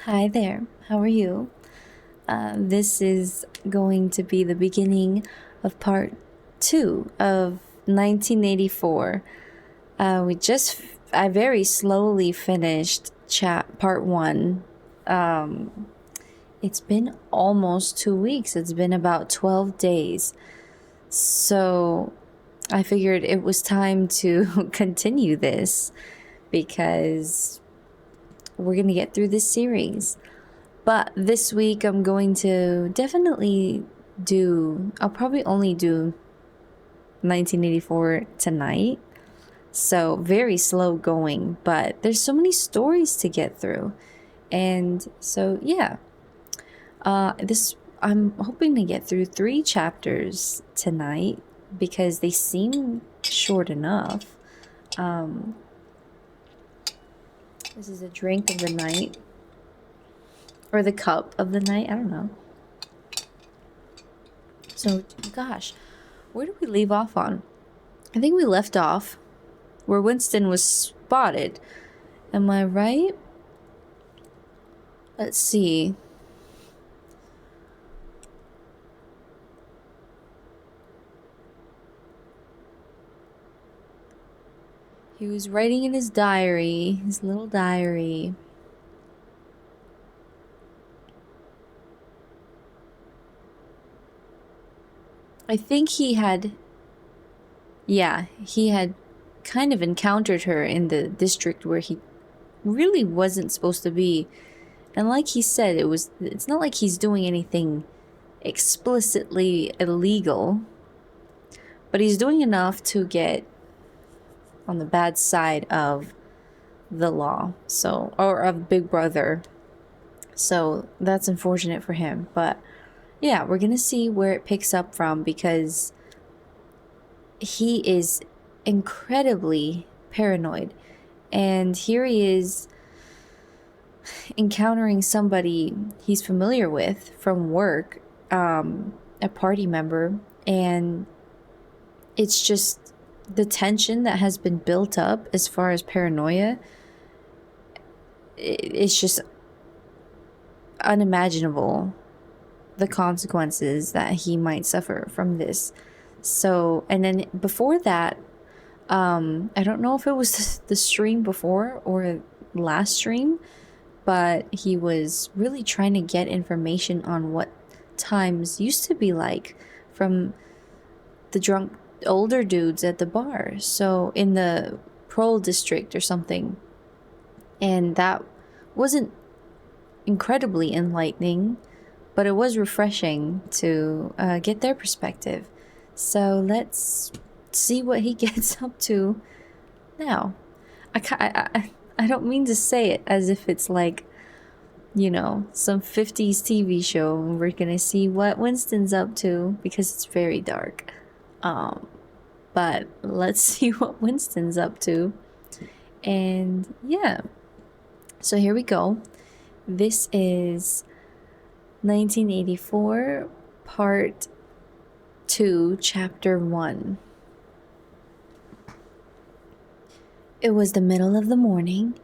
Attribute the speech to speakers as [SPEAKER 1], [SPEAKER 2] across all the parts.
[SPEAKER 1] Hi there, how are you? This is going to be the beginning of part 2 of 1984. I very slowly finished part 1. It's been almost 2 weeks, it's been about 12 days. So I figured it was time to continue this because we're going to get through this series. But this week I'm going to definitely I'll probably only do 1984 tonight. So very slow going, but there's so many stories to get through. And so, yeah, I'm hoping to get through 3 chapters tonight because they seem short enough. This is a drink of the night. Or the cup of the night, I don't know. So, gosh, where did we leave off on? I think we left off where Winston was spotted. Am I right? Let's see. He was writing in his diary, his little diary. I think he had kind of encountered her in the district where he really wasn't supposed to be. And like he said, it's not like he's doing anything explicitly illegal, but he's doing enough to get on the bad side of the law, or of Big Brother. So that's unfortunate for him, but yeah, we're gonna see where it picks up from because he is incredibly paranoid. And here he is encountering somebody he's familiar with from work, a party member, and it's just the tension that has been built up as far as paranoia. It's just unimaginable, the consequences that he might suffer from this. So, and then before that, I don't know if it was the stream before or last stream, but he was really trying to get information on what times used to be like from the drunk older dudes at the bar. So in the Prole district or something. And that wasn't incredibly enlightening, but it was refreshing to get their perspective. So let's see what he gets up to now. I don't mean to say it as if it's like, some 50s TV show and we're gonna see what Winston's up to because it's very dark. But let's see what Winston's up to. And yeah. So here we go. This is 1984, part 2, chapter 1. It was the middle of the morning,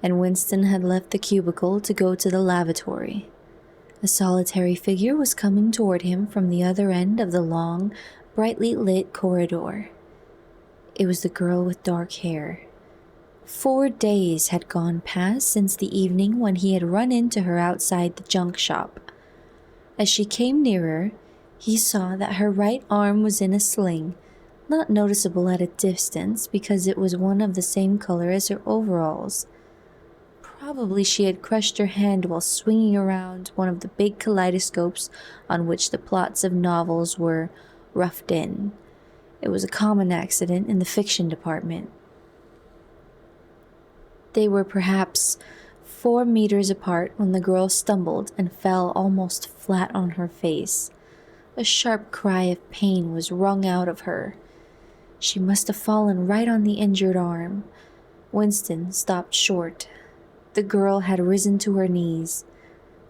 [SPEAKER 1] and Winston had left the cubicle to go to the lavatory. A solitary figure was coming toward him from the other end of the long, brightly lit corridor. It was the girl with dark hair. 4 days had gone past since the evening when he had run into her outside the junk shop. As she came nearer, he saw that her right arm was in a sling, not noticeable at a distance because it was one of the same color as her overalls. Probably she had crushed her hand while swinging around one of the big kaleidoscopes on which the plots of novels were roughed in. It was a common accident in the fiction department. They were perhaps 4 meters apart when the girl stumbled and fell almost flat on her face. A sharp cry of pain was wrung out of her. She must have fallen right on the injured arm. Winston stopped short. The girl had risen to her knees.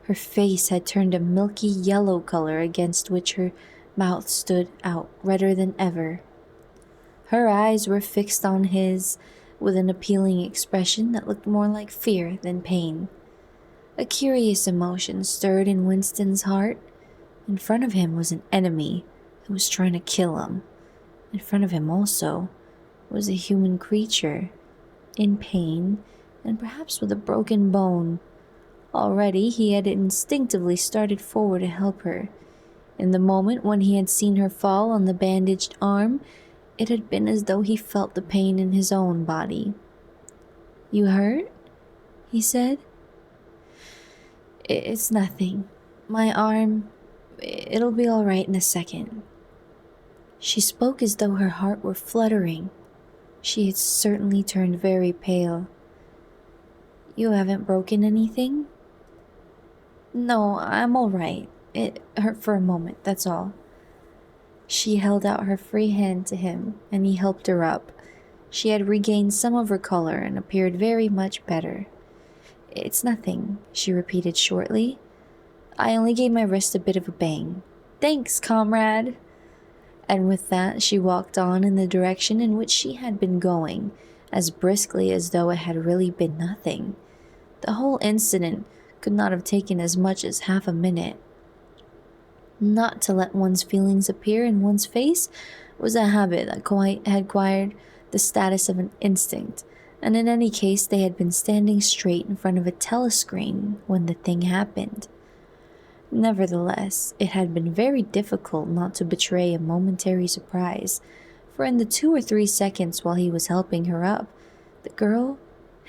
[SPEAKER 1] Her face had turned a milky yellow color against which her mouth stood out redder than ever. Her eyes were fixed on his with an appealing expression that looked more like fear than pain. A curious emotion stirred in Winston's heart. In front of him was an enemy who was trying to kill him. In front of him also was a human creature, in pain and perhaps with a broken bone. Already he had instinctively started forward to help her. In the moment when he had seen her fall on the bandaged arm, it had been as though he felt the pain in his own body. "You hurt?" he said. It's nothing. My arm, it'll be all right in a second." She spoke as though her heart were fluttering. She had certainly turned very pale. "You haven't broken anything?" "No, I'm all right. It hurt for a moment, that's all." She held out her free hand to him, and he helped her up. She had regained some of her color and appeared very much better. "It's nothing," she repeated shortly. "I only gave my wrist a bit of a bang. Thanks, comrade." And with that, she walked on in the direction in which she had been going, as briskly as though it had really been nothing. The whole incident could not have taken as much as half a minute. Not to let one's feelings appear in one's face was a habit that had acquired the status of an instinct, and in any case they had been standing straight in front of a telescreen when the thing happened. Nevertheless, it had been very difficult not to betray a momentary surprise, for in the 2 or 3 seconds while he was helping her up, the girl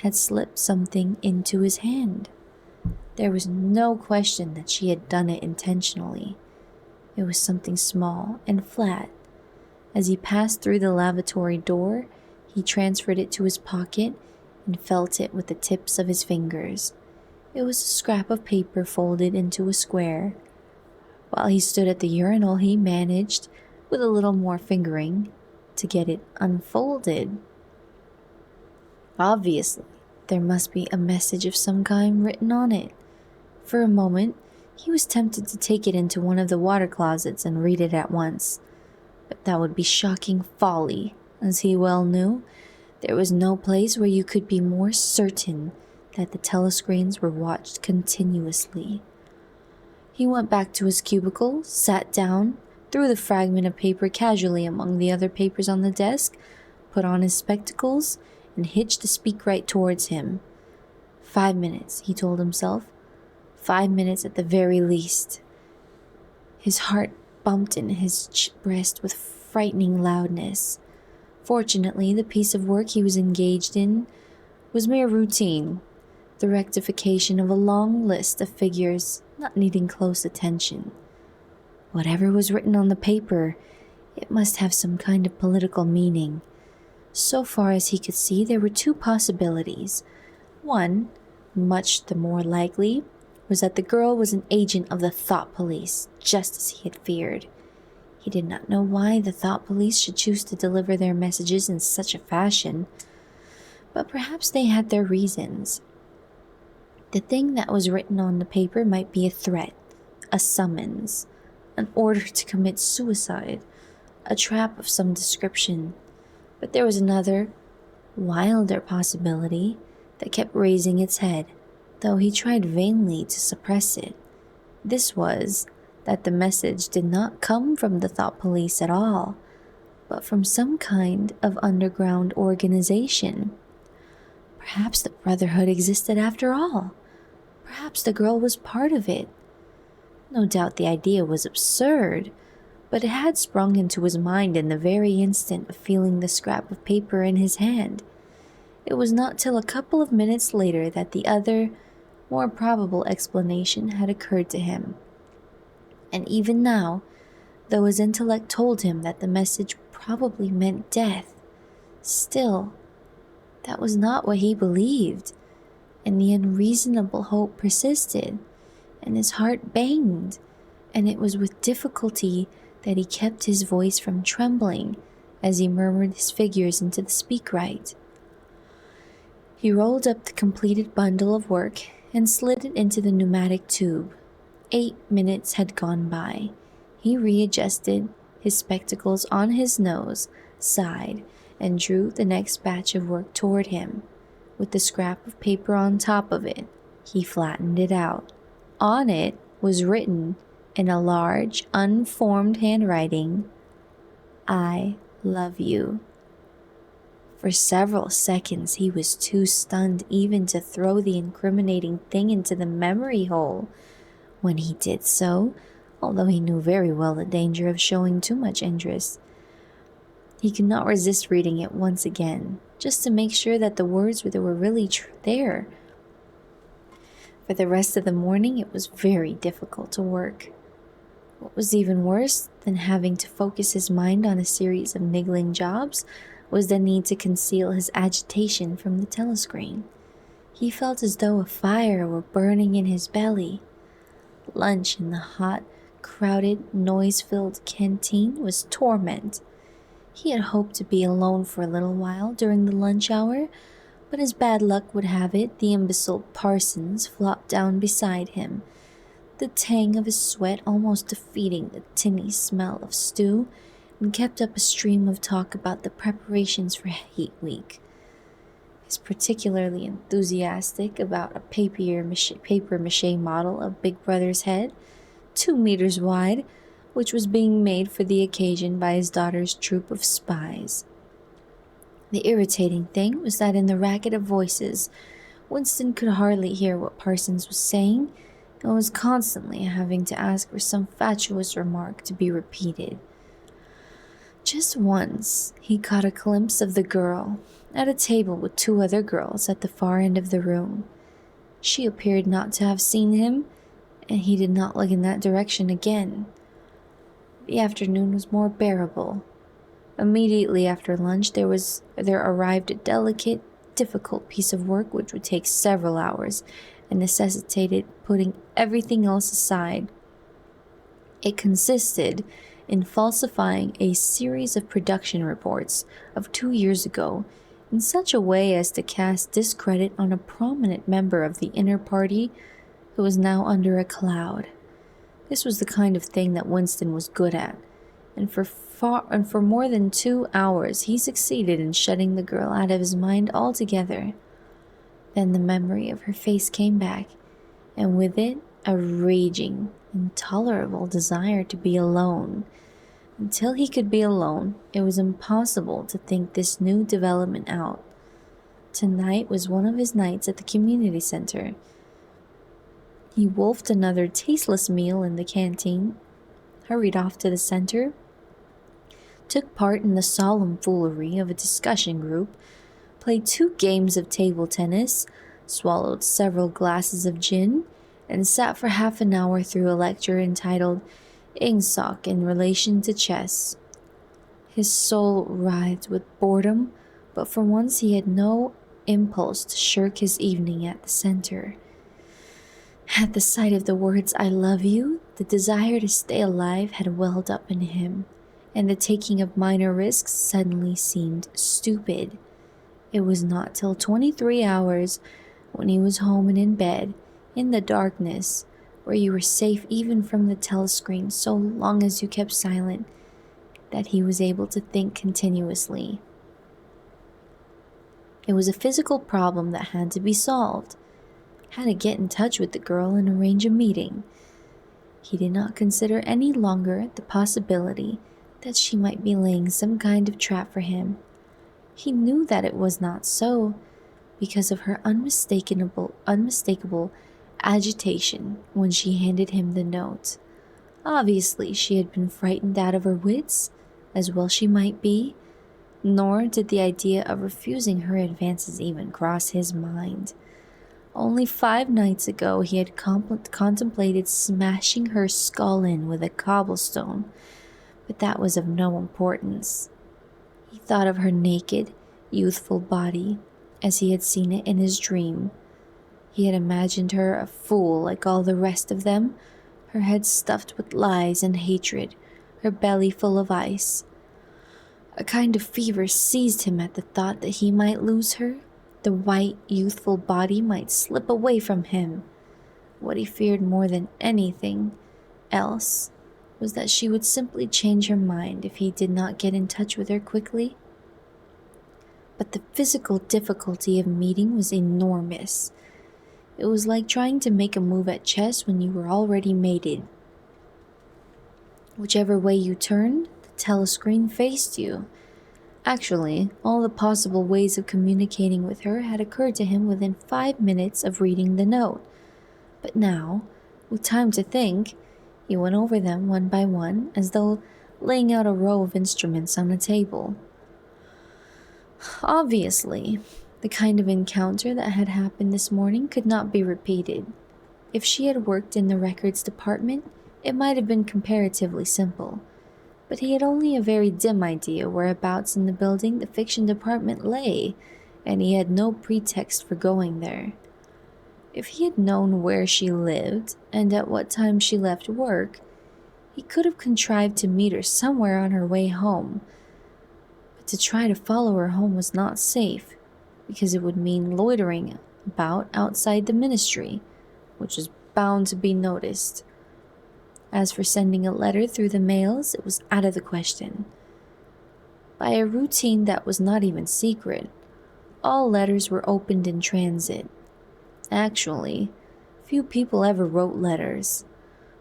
[SPEAKER 1] had slipped something into his hand. There was no question that she had done it intentionally. It was something small and flat. As he passed through the lavatory door, he transferred it to his pocket and felt it with the tips of his fingers. It was a scrap of paper folded into a square. While he stood at the urinal, he managed, with a little more fingering, to get it unfolded. Obviously, there must be a message of some kind written on it. For a moment, he was tempted to take it into one of the water closets and read it at once. But that would be shocking folly, as he well knew. There was no place where you could be more certain that the telescreens were watched continuously. He went back to his cubicle, sat down, threw the fragment of paper casually among the other papers on the desk, put on his spectacles, and hitched the speakwrite towards him. 5 minutes, he told himself. 5 minutes at the very least. His heart bumped in his breast with frightening loudness. Fortunately, the piece of work he was engaged in was mere routine, the rectification of a long list of figures not needing close attention. Whatever was written on the paper, it must have some kind of political meaning. So far as he could see, there were 2 possibilities. One, much the more likely, was that the girl was an agent of the thought police, just as he had feared. He did not know why the thought police should choose to deliver their messages in such a fashion, but perhaps they had their reasons. The thing that was written on the paper might be a threat, a summons, an order to commit suicide, a trap of some description. But there was another, wilder possibility that kept raising its head, though he tried vainly to suppress it. This was that the message did not come from the thought police at all, but from some kind of underground organization. Perhaps the Brotherhood existed after all. Perhaps the girl was part of it. No doubt the idea was absurd, but it had sprung into his mind in the very instant of feeling the scrap of paper in his hand. It was not till a couple of minutes later that the other, more probable explanation had occurred to him. And even now, though his intellect told him that the message probably meant death, still, that was not what he believed, and the unreasonable hope persisted, and his heart banged, and it was with difficulty that he kept his voice from trembling as he murmured his figures into the speakwrite. He rolled up the completed bundle of work and slid it into the pneumatic tube. 8 minutes had gone by. He readjusted his spectacles on his nose, sighed, and drew the next batch of work toward him, with the scrap of paper on top of it. He flattened it out. On it was written in a large, unformed handwriting, "I love you." For several seconds, he was too stunned even to throw the incriminating thing into the memory hole. When he did so, although he knew very well the danger of showing too much interest, he could not resist reading it once again, just to make sure that the words were really there. For the rest of the morning, it was very difficult to work. What was even worse than having to focus his mind on a series of niggling jobs was the need to conceal his agitation from the telescreen. He felt as though a fire were burning in his belly. Lunch in the hot, crowded, noise-filled canteen was torment. He had hoped to be alone for a little while during the lunch hour, but as bad luck would have it, the imbecile Parsons flopped down beside him, the tang of his sweat almost defeating the tinny smell of stew, and kept up a stream of talk about the preparations for Heat Week. He's particularly enthusiastic about a papier mache model of Big Brother's head, 2 meters wide, which was being made for the occasion by his daughter's troop of spies. The irritating thing was that in the racket of voices, Winston could hardly hear what Parsons was saying, and was constantly having to ask for some fatuous remark to be repeated. Just once, he caught a glimpse of the girl, at a table with 2 other girls at the far end of the room. She appeared not to have seen him, and he did not look in that direction again. The afternoon was more bearable. Immediately after lunch, there arrived a delicate, difficult piece of work which would take several hours and necessitated putting everything else aside. It consisted in falsifying a series of production reports of 2 years ago in such a way as to cast discredit on a prominent member of the inner party who was now under a cloud. This was the kind of thing that Winston was good at, and for more than 2 hours he succeeded in shutting the girl out of his mind altogether. Then the memory of her face came back, and with it a raging, intolerable desire to be alone. Until he could be alone, it was impossible to think this new development out. Tonight was one of his nights at the community center. He wolfed another tasteless meal in the canteen, hurried off to the center, took part in the solemn foolery of a discussion group, played 2 games of table tennis, swallowed several glasses of gin, and sat for half an hour through a lecture entitled Ingsoc in Relation to Chess. His soul writhed with boredom, but for once he had no impulse to shirk his evening at the center. At the sight of the words "I love you," the desire to stay alive had welled up in him, and the taking of minor risks suddenly seemed stupid. It was not till 23 hours, when he was home and in bed, in the darkness, where you were safe even from the telescreen so long as you kept silent, that he was able to think continuously. It was a physical problem that had to be solved. How to get in touch with the girl and arrange a meeting. He did not consider any longer the possibility that she might be laying some kind of trap for him. He knew that it was not so, because of her unmistakable agitation when she handed him the note. Obviously, she had been frightened out of her wits, as well she might be, nor did the idea of refusing her advances even cross his mind. Only 5 nights ago he had contemplated smashing her skull in with a cobblestone, but that was of no importance. He thought of her naked, youthful body as he had seen it in his dream. He had imagined her a fool like all the rest of them, her head stuffed with lies and hatred, her belly full of ice. A kind of fever seized him at the thought that he might lose her. The white, youthful body might slip away from him. What he feared more than anything else was that she would simply change her mind if he did not get in touch with her quickly. But the physical difficulty of meeting was enormous. It was like trying to make a move at chess when you were already mated. Whichever way you turned, the telescreen faced you. Actually, all the possible ways of communicating with her had occurred to him within 5 minutes of reading the note. But now, with time to think, he went over them one by one as though laying out a row of instruments on a table. Obviously, the kind of encounter that had happened this morning could not be repeated. If she had worked in the records department, it might have been comparatively simple. But he had only a very dim idea whereabouts in the building the fiction department lay, and he had no pretext for going there. If he had known where she lived and at what time she left work, he could have contrived to meet her somewhere on her way home. But to try to follow her home was not safe, because it would mean loitering about outside the ministry, which was bound to be noticed. As for sending a letter through the mails, it was out of the question. By a routine that was not even secret, all letters were opened in transit. Actually, few people ever wrote letters.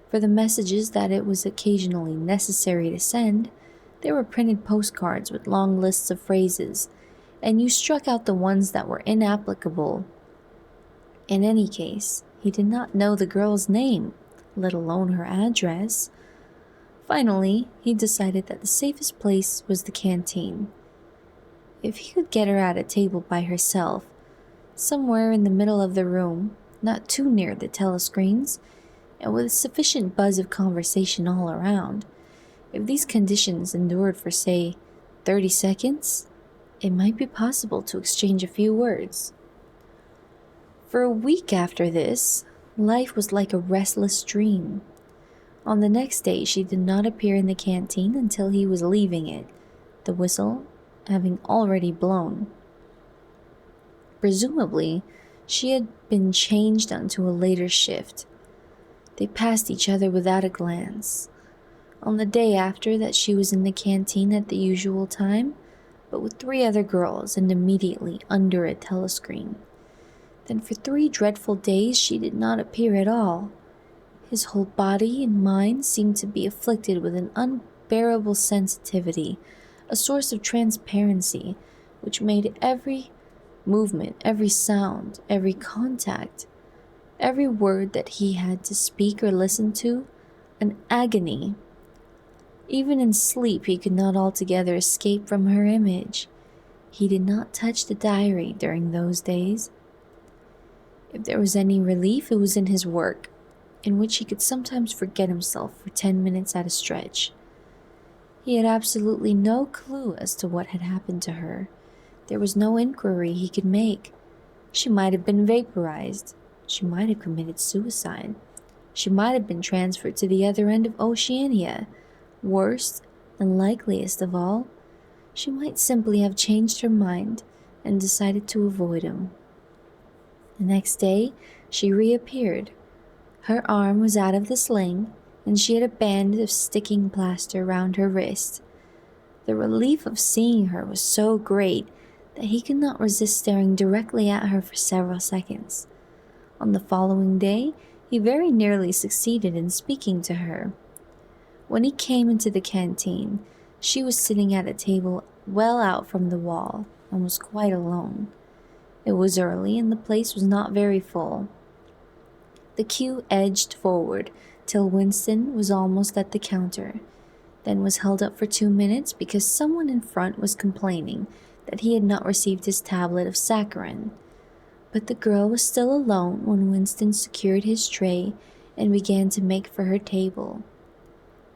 [SPEAKER 1] For the messages that it was occasionally necessary to send, there were printed postcards with long lists of phrases, and you struck out the ones that were inapplicable. In any case, he did not know the girl's name, let alone her address. Finally, he decided that the safest place was the canteen. If he could get her at a table by herself, somewhere in the middle of the room, not too near the telescreens, and with sufficient buzz of conversation all around, if these conditions endured for, say, 30 seconds, it might be possible to exchange a few words. For a week after this, life was like a restless dream. On the next day, she did not appear in the canteen until he was leaving it, the whistle having already blown. Presumably, she had been changed onto a later shift. They passed each other without a glance. On the day after that, she was in the canteen at the usual time, but with 3 other girls and immediately under a telescreen. Then for 3 dreadful days she did not appear at all. His whole body and mind seemed to be afflicted with an unbearable sensitivity, a source of transparency, which made every movement, every sound, every contact, every word that he had to speak or listen to, an agony. Even in sleep he could not altogether escape from her image. He did not touch the diary during those days. If there was any relief, it was in his work, in which he could sometimes forget himself for 10 minutes at a stretch. He had absolutely no clue as to what had happened to her. There was no inquiry he could make. She might have been vaporized. She might have committed suicide. She might have been transferred to the other end of Oceania. Worst and likeliest of all, she might simply have changed her mind and decided to avoid him. The next day, she reappeared. Her arm was out of the sling, and she had a band of sticking plaster round her wrist. The relief of seeing her was so great that he could not resist staring directly at her for several seconds. On the following day, he very nearly succeeded in speaking to her. When he came into the canteen, she was sitting at a table well out from the wall and was quite alone. It was early and the place was not very full. The queue edged forward till Winston was almost at the counter, then was held up for 2 minutes because someone in front was complaining that he had not received his tablet of saccharin. But the girl was still alone when Winston secured his tray and began to make for her table.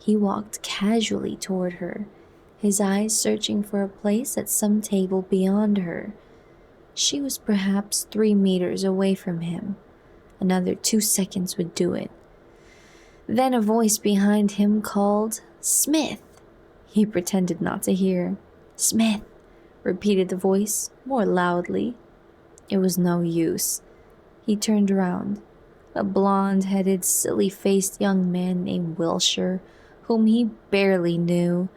[SPEAKER 1] He walked casually toward her, his eyes searching for a place at some table beyond her. She was perhaps 3 meters away from him. Another 2 seconds would do it. Then a voice behind him called, "Smith!" He pretended not to hear. "Smith!" repeated the voice, more loudly. It was no use. He turned around. A blonde-headed, silly-faced young man named Wilshire, whom he barely knew,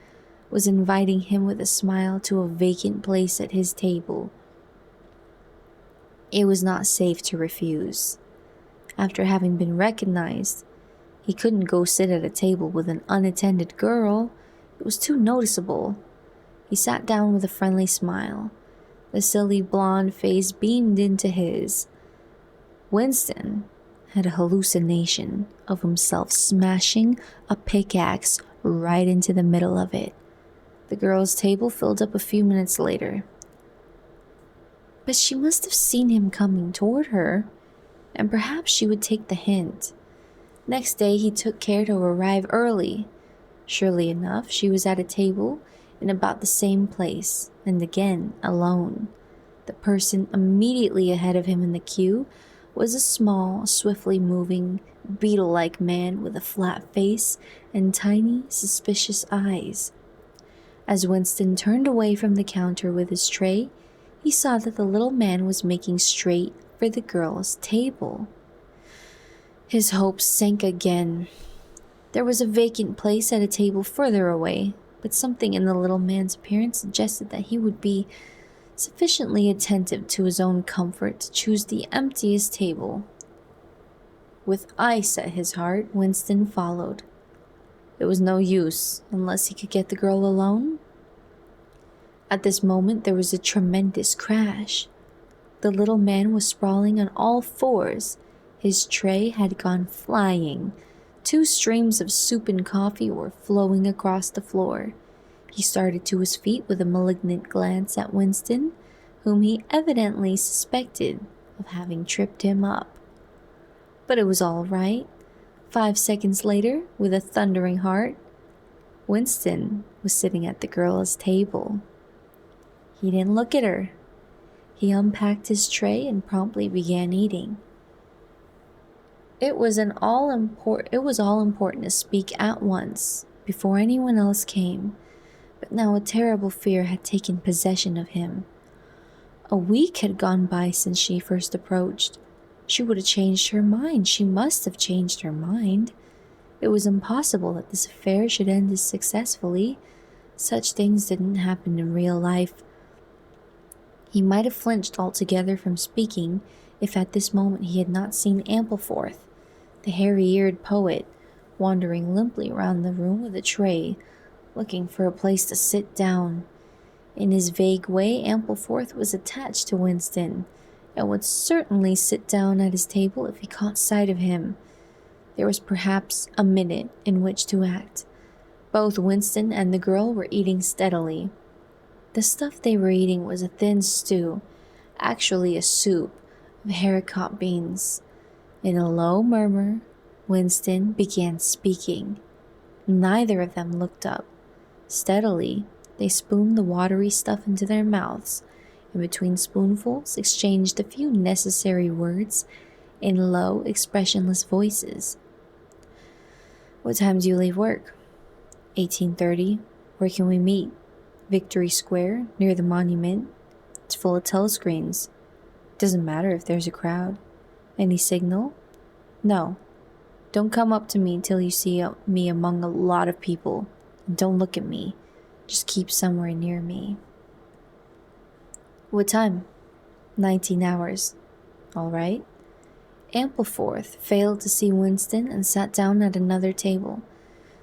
[SPEAKER 1] was inviting him with a smile to a vacant place at his table. It was not safe to refuse. After having been recognized, he couldn't go sit at a table with an unattended girl. It was too noticeable. He sat down with a friendly smile. The silly blonde face beamed into his. Winston had a hallucination of himself smashing a pickaxe right into the middle of it. The girl's table filled up a few minutes later. But she must have seen him coming toward her, and perhaps she would take the hint. Next day, he took care to arrive early. Surely enough, she was at a table in about the same place, and again alone. The person immediately ahead of him in the queue was a small, swiftly moving, beetle-like man with a flat face and tiny, suspicious eyes. As Winston turned away from the counter with his tray, he saw that the little man was making straight for the girl's table. His hopes sank again. There was a vacant place at a table further away, but something in the little man's appearance suggested that he would be sufficiently attentive to his own comfort to choose the emptiest table. With ice at his heart, Winston followed. It was no use unless he could get the girl alone. At this moment, there was a tremendous crash. The little man was sprawling on all fours. His tray had gone flying. 2 streams of soup and coffee were flowing across the floor. He started to his feet with a malignant glance at Winston, whom he evidently suspected of having tripped him up. But it was all right. 5 seconds later, with a thundering heart, Winston was sitting at the girl's table. He didn't look at her. He unpacked his tray and promptly began eating. It was all important to speak at once, before anyone else came, but now a terrible fear had taken possession of him. A week had gone by since she first approached. She would have changed her mind. She must have changed her mind. It was impossible that this affair should end as successfully. Such things didn't happen in real life. He might have flinched altogether from speaking if at this moment he had not seen Ampleforth, the hairy-eared poet, wandering limply around the room with a tray, looking for a place to sit down. In his vague way, Ampleforth was attached to Winston, and would certainly sit down at his table if he caught sight of him. There was perhaps a minute in which to act. Both Winston and the girl were eating steadily. The stuff they were eating was a thin stew, actually a soup, of haricot beans. In a low murmur, Winston began speaking. Neither of them looked up. Steadily, they spooned the watery stuff into their mouths, and between spoonfuls exchanged a few necessary words in low, expressionless voices. "What time do you leave work?" 18:30. "Where can we meet?" "Victory Square, near the monument. It's full of telescreens. Doesn't matter if there's a crowd." "Any signal?" "No. Don't come up to me until you see me among a lot of people. And don't look at me. Just keep somewhere near me." "What time?" 19 hours. "All right." Ampleforth failed to see Winston and sat down at another table.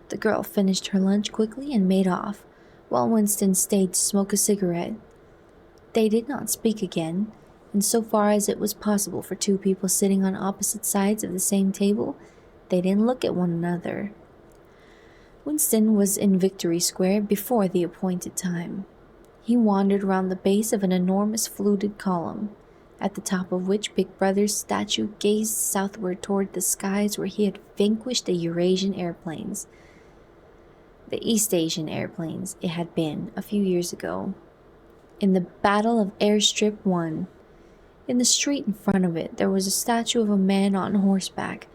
[SPEAKER 1] The girl finished her lunch quickly and made off, while Winston stayed to smoke a cigarette. They did not speak again, and so far as it was possible for 2 people sitting on opposite sides of the same table, they didn't look at one another. Winston was in Victory Square before the appointed time. He wandered around the base of an enormous fluted column, at the top of which Big Brother's statue gazed southward toward the skies where he had vanquished the Eurasian airplanes. The East Asian airplanes, it had been, a few years ago. In the Battle of Airstrip 1, in the street in front of it, there was a statue of a man on horseback,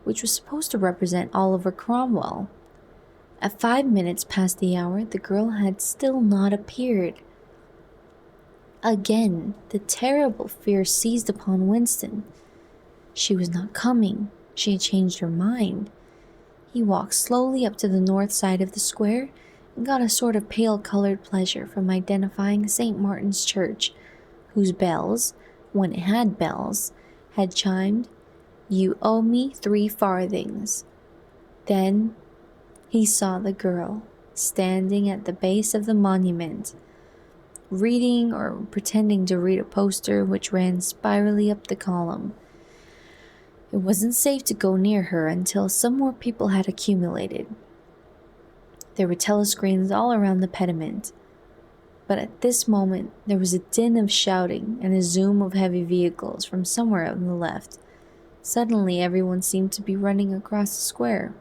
[SPEAKER 1] which was supposed to represent Oliver Cromwell. At 5 minutes past the hour, the girl had still not appeared. Again, the terrible fear seized upon Winston. She was not coming. She had changed her mind. He walked slowly up to the north side of the square and got a sort of pale-colored pleasure from identifying St. Martin's Church, whose bells, when it had bells, had chimed You owe me 3 farthings. Then he saw the girl standing at the base of the monument, reading or pretending to read a poster which ran spirally up the column. It wasn't safe to go near her until some more people had accumulated. There were telescreens all around the pediment, but at this moment there was a din of shouting and a zoom of heavy vehicles from somewhere on the left. Suddenly everyone seemed to be running across the square.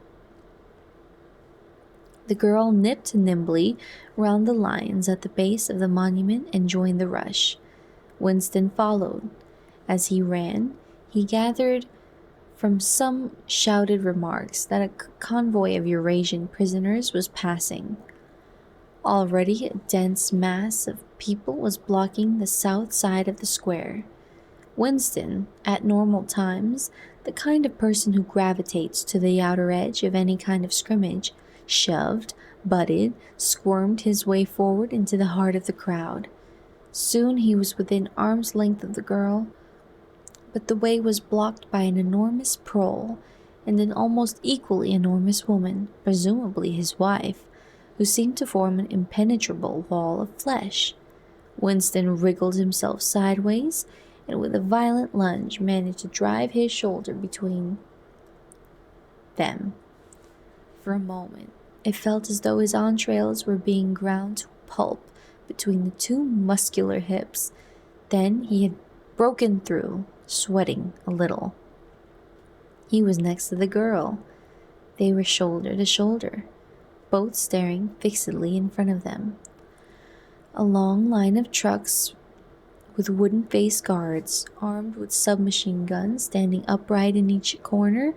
[SPEAKER 1] The girl nipped nimbly round the lines at the base of the monument and joined the rush. Winston followed. As he ran, he gathered from some shouted remarks that a convoy of Eurasian prisoners was passing. Already a dense mass of people was blocking the south side of the square. Winston, at normal times, the kind of person who gravitates to the outer edge of any kind of scrimmage, shoved, butted, squirmed his way forward into the heart of the crowd. Soon he was within arm's length of the girl, but the way was blocked by an enormous prole and an almost equally enormous woman, presumably his wife, who seemed to form an impenetrable wall of flesh. Winston wriggled himself sideways and with a violent lunge managed to drive his shoulder between them. For a moment, it felt as though his entrails were being ground to pulp between the 2 muscular hips. Then he had broken through, sweating a little. He was next to the girl. They were shoulder to shoulder, both staring fixedly in front of them. A long line of trucks with wooden-faced guards, armed with submachine guns standing upright in each corner,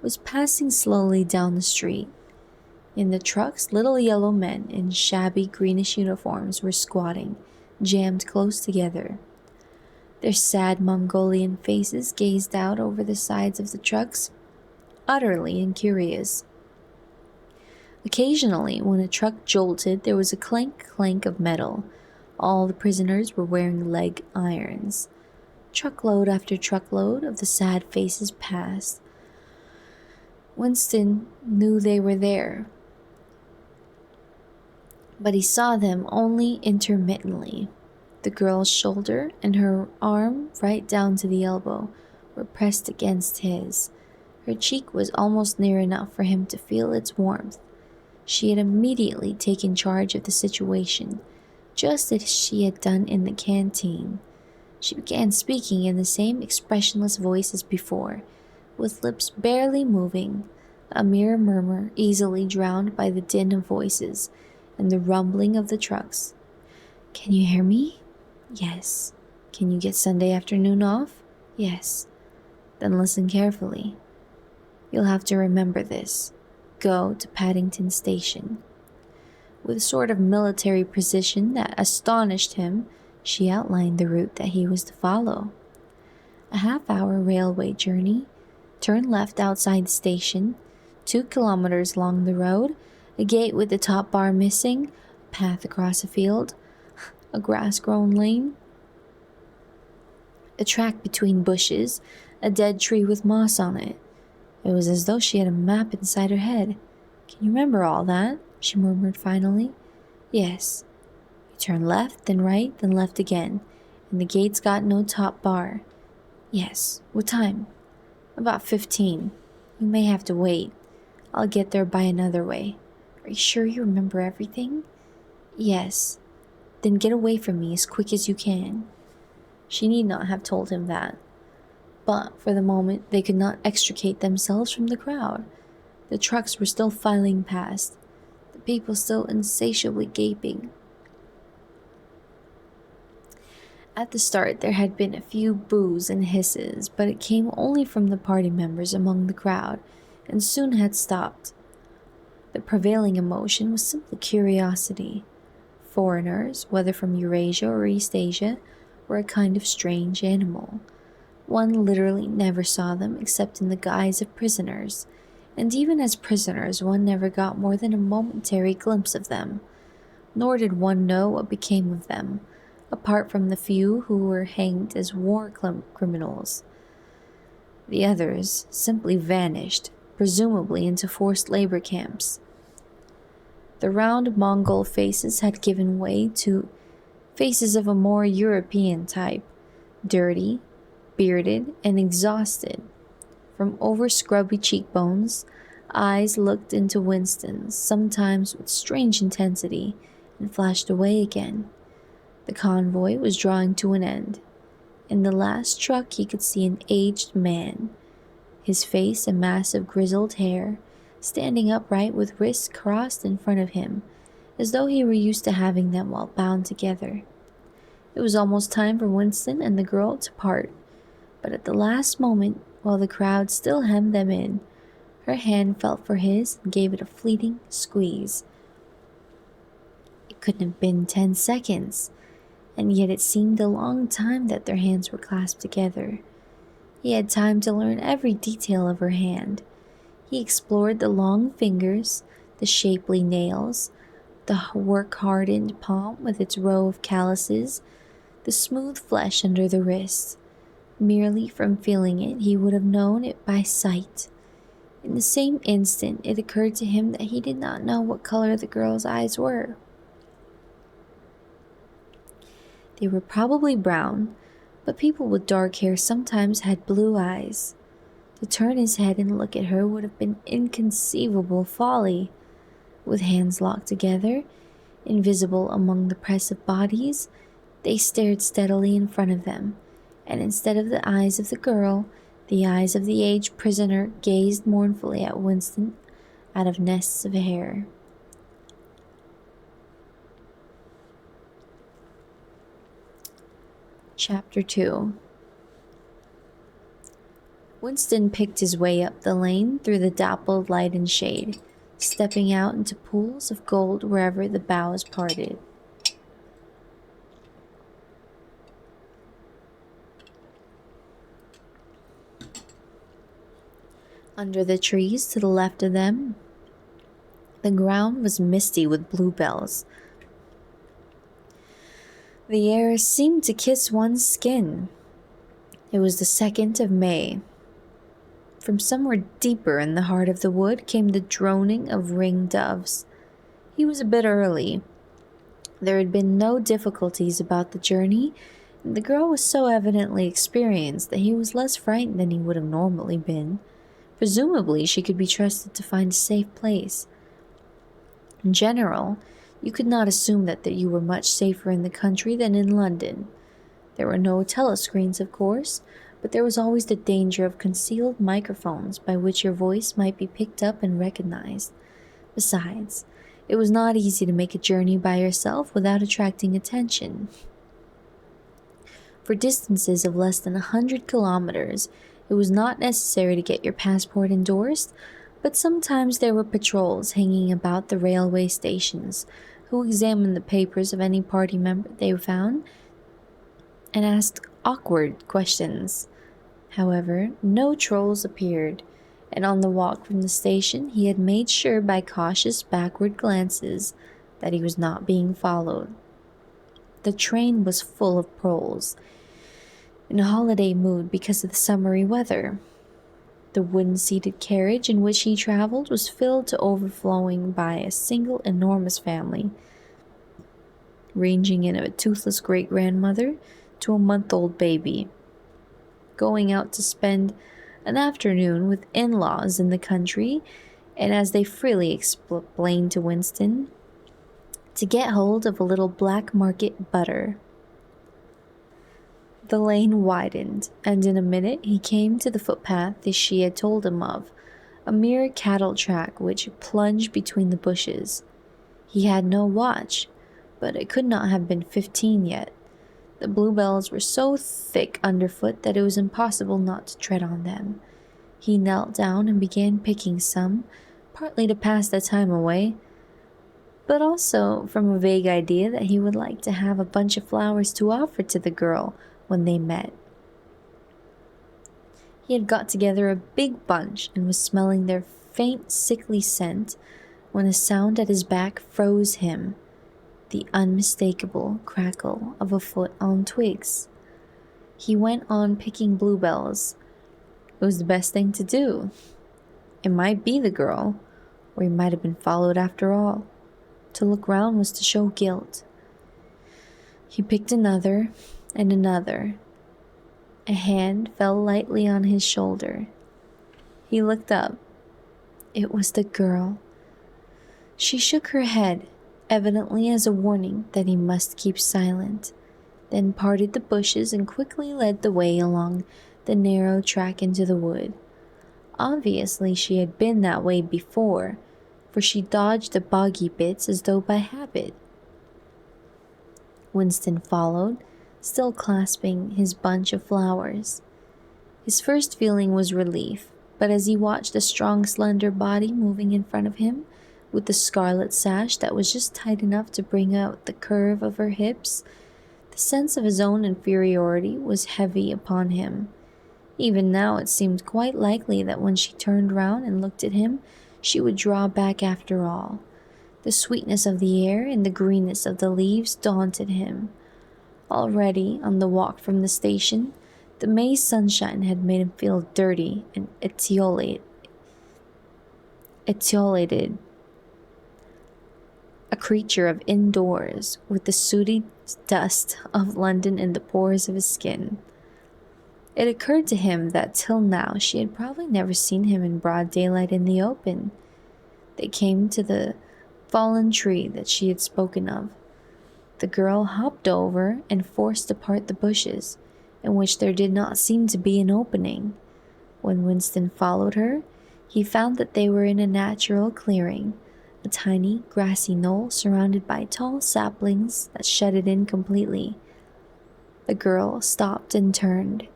[SPEAKER 1] was passing slowly down the street. In the trucks, little yellow men in shabby greenish uniforms were squatting, jammed close together. Their sad Mongolian faces gazed out over the sides of the trucks, utterly incurious. Occasionally, when a truck jolted, there was a clank of metal. All the prisoners were wearing leg irons. Truckload after truckload of the sad faces passed. Winston knew they were there, but he saw them only intermittently. The girl's shoulder and her arm, right down to the elbow, were pressed against his. Her cheek was almost near enough for him to feel its warmth. She had immediately taken charge of the situation, just as she had done in the canteen. She began speaking in the same expressionless voice as before, with lips barely moving, a mere murmur easily drowned by the din of voices and the rumbling of the trucks. "Can you hear me?" "Yes." "Can you get Sunday afternoon off?" "Yes." "Then listen carefully. You'll have to remember this. Go to Paddington Station." With a sort of military precision that astonished him, she outlined the route that he was to follow. A half-hour railway journey, turn left outside the station, 2 kilometers along the road, a gate with the top bar missing, a path across a field, a grass-grown lane, a track between bushes, a dead tree with moss on it. It was as though she had a map inside her head. "Can you remember all that?" she murmured finally. "Yes." "You turn left, then right, then left again, and the gate's got no top bar." "Yes." "What time?" "About 15. You may have to wait. I'll get there by another way." "Are you sure you remember everything?" "Yes." "Then get away from me as quick as you can." She need not have told him that. But for the moment they could not extricate themselves from the crowd. The trucks were still filing past, the people still insatiably gaping. At the start there had been a few boos and hisses, but it came only from the party members among the crowd, and soon had stopped. The prevailing emotion was simply curiosity. Foreigners, whether from Eurasia or East Asia, were a kind of strange animal. One literally never saw them except in the guise of prisoners, and even as prisoners one never got more than a momentary glimpse of them, nor did one know what became of them, apart from the few who were hanged as war criminals. The others simply vanished, presumably into forced labor camps. The round Mongol faces had given way to faces of a more European type, dirty, bearded, and exhausted. From over scrubby cheekbones, eyes looked into Winston's, sometimes with strange intensity, and flashed away again. The convoy was drawing to an end. In the last truck he could see an aged man, his face a mass of grizzled hair, standing upright with wrists crossed in front of him, as though he were used to having them while bound together. It was almost time for Winston and the girl to part, but at the last moment, while the crowd still hemmed them in, her hand felt for his and gave it a fleeting squeeze. It couldn't have been 10 seconds, and yet it seemed a long time that their hands were clasped together. He had time to learn every detail of her hand. He explored the long fingers, the shapely nails, the work-hardened palm with its row of calluses, the smooth flesh under the wrist. Merely from feeling it, he would have known it by sight. In the same instant, it occurred to him that he did not know what color the girl's eyes were. They were probably brown, but people with dark hair sometimes had blue eyes. To turn his head and look at her would have been inconceivable folly. With hands locked together, invisible among the press of bodies, they stared steadily in front of them, and instead of the eyes of the girl, the eyes of the aged prisoner gazed mournfully at Winston out of nests of hair. Chapter 2. Winston picked his way up the lane through the dappled light and shade, stepping out into pools of gold wherever the boughs parted. Under the trees to the left of them, the ground was misty with bluebells. The air seemed to kiss one's skin. It was the 2nd of May. From somewhere deeper in the heart of the wood came the droning of ringed doves. He was a bit early. There had been no difficulties about the journey, and the girl was so evidently experienced that he was less frightened than he would have normally been. Presumably, she could be trusted to find a safe place. In general, you could not assume that you were much safer in the country than in London. There were no telescreens, of course, but there was always the danger of concealed microphones by which your voice might be picked up and recognized. Besides, it was not easy to make a journey by yourself without attracting attention. For distances of less than 100 kilometers, it was not necessary to get your passport endorsed, but sometimes there were patrols hanging about the railway stations who examined the papers of any party member they found and asked awkward questions. However, no trolls appeared, and on the walk from the station he had made sure by cautious backward glances that he was not being followed. The train was full of proles, in a holiday mood because of the summery weather. The wooden-seated carriage in which he traveled was filled to overflowing by a single enormous family, ranging in a toothless great-grandmother to a month-old baby, going out to spend an afternoon with in-laws in the country, and as they freely explained to Winston, to get hold of a little black market butter. The lane widened, and in a minute he came to the footpath that she had told him of, a mere cattle track which plunged between the bushes. He had no watch, but it could not have been 15 yet. The bluebells were so thick underfoot that it was impossible not to tread on them. He knelt down and began picking some, partly to pass the time away, but also from a vague idea that he would like to have a bunch of flowers to offer to the girl when they met. He had got together a big bunch and was smelling their faint, sickly scent when a sound at his back froze him, the unmistakable crackle of a foot on twigs. He went on picking bluebells, It was the best thing to do. It might be the girl, or he might have been followed after all. To look round was to show guilt. He picked another and another. A hand fell lightly on his shoulder. He looked up. It was the girl. She shook her head, evidently as a warning that he must keep silent, then parted the bushes and quickly led the way along the narrow track into the wood. Obviously, she had been that way before, for she dodged the boggy bits as though by habit. Winston followed, still clasping his bunch of flowers. His first feeling was relief, but as he watched a strong, slender body moving in front of him, with the scarlet sash that was just tight enough to bring out the curve of her hips, the sense of his own inferiority was heavy upon him. Even now it seemed quite likely that when she turned round and looked at him, she would draw back after all. The sweetness of the air and the greenness of the leaves daunted him. Already, on the walk from the station, the May sunshine had made him feel dirty and etiolated. A creature of indoors, with the sooty dust of London in the pores of his skin. It occurred to him that till now she had probably never seen him in broad daylight in the open. They came to the fallen tree that she had spoken of. The girl hopped over and forced apart the bushes, in which there did not seem to be an opening. When Winston followed her, he found that they were in a natural clearing, a tiny grassy knoll surrounded by tall saplings that shut it in completely. The girl stopped and turned.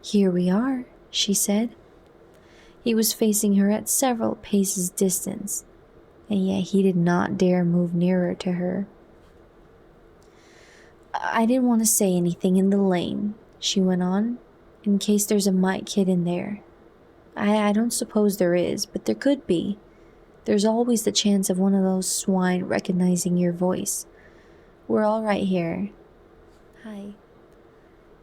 [SPEAKER 1] "Here we are," she said. He was facing her at several paces' distance, and yet he did not dare move nearer to her. "I didn't want to say anything in the lane," she went on, "in case there's a mite kid in there. I don't suppose there is, but there could be. There's always the chance of one of those swine recognizing your voice. We're all right here. Hi."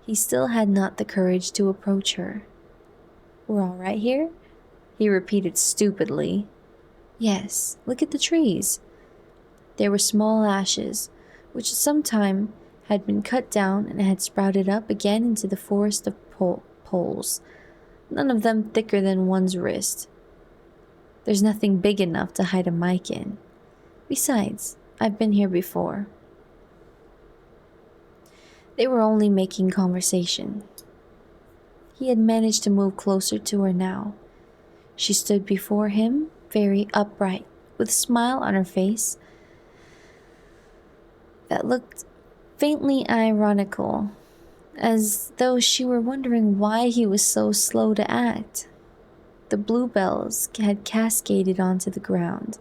[SPEAKER 1] He still had not the courage to approach her. "We're all right here?" he repeated stupidly. "Yes, look at the trees." They were small ashes, which at some time had been cut down and had sprouted up again into the forest of poles, none of them thicker than one's wrist. "There's nothing big enough to hide a mic in. Besides, I've been here before." They were only making conversation. He had managed to move closer to her now. She stood before him, very upright, with a smile on her face that looked faintly ironical, as though she were wondering why he was so slow to act. The bluebells had cascaded onto the ground.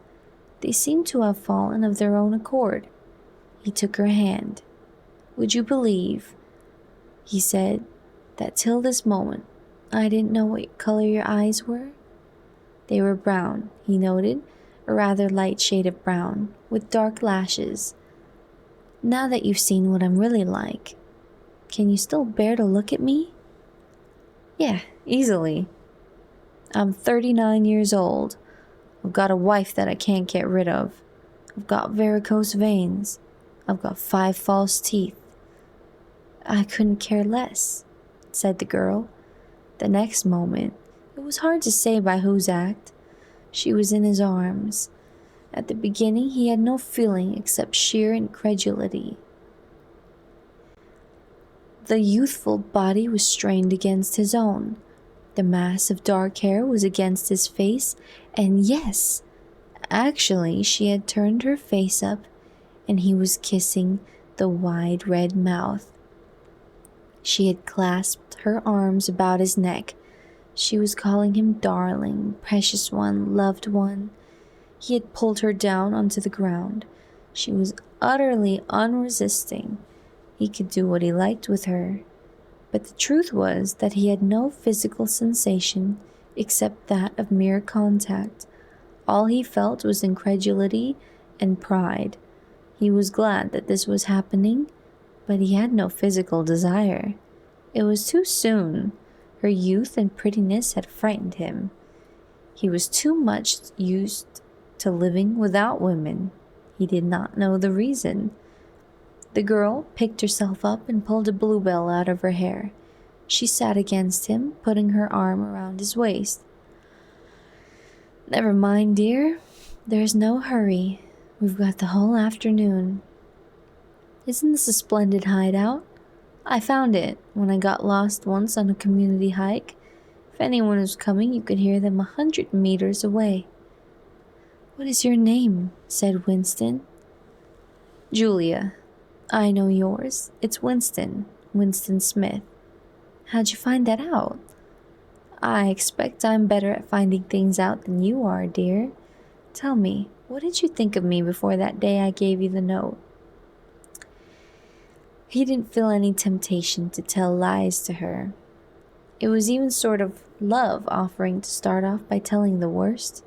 [SPEAKER 1] They seemed to have fallen of their own accord. He took her hand. "Would you believe," he said, "that till this moment I didn't know what color your eyes were?" They were brown, he noted, a rather light shade of brown, with dark lashes. "Now that you've seen what I'm really like, can you still bear to look at me?" "Yeah, easily. I'm 39 years old. I've got a wife that I can't get rid of. I've got varicose veins. I've got 5 false teeth." "I couldn't care less," said the girl. The next moment, it was hard to say by whose act, she was in his arms. At the beginning he had no feeling except sheer incredulity. The youthful body was strained against his own. The mass of dark hair was against his face, and yes, actually she had turned her face up, and he was kissing the wide red mouth. She had clasped her arms about his neck. She was calling him darling, precious one, loved one. He had pulled her down onto the ground. She was utterly unresisting. He could do what he liked with her. But the truth was that he had no physical sensation except that of mere contact. All he felt was incredulity and pride. He was glad that this was happening, but he had no physical desire. It was too soon. Her youth and prettiness had frightened him. He was too much used to living without women. He did not know the reason. The girl picked herself up and pulled a bluebell out of her hair. She sat against him, putting her arm around his waist. "Never mind, dear. There's no hurry. We've got the whole afternoon. Isn't this a splendid hideout? I found it when I got lost once on a community hike. If anyone was coming, you could hear them 100 meters away." "What is your name?" said Winston. "Julia. I know yours. It's Winston. Winston Smith." "How'd you find that out?" "I expect I'm better at finding things out than you are, dear. Tell me, what did you think of me before that day I gave you the note?" He didn't feel any temptation to tell lies to her. It was even sort of love offering to start off by telling the worst.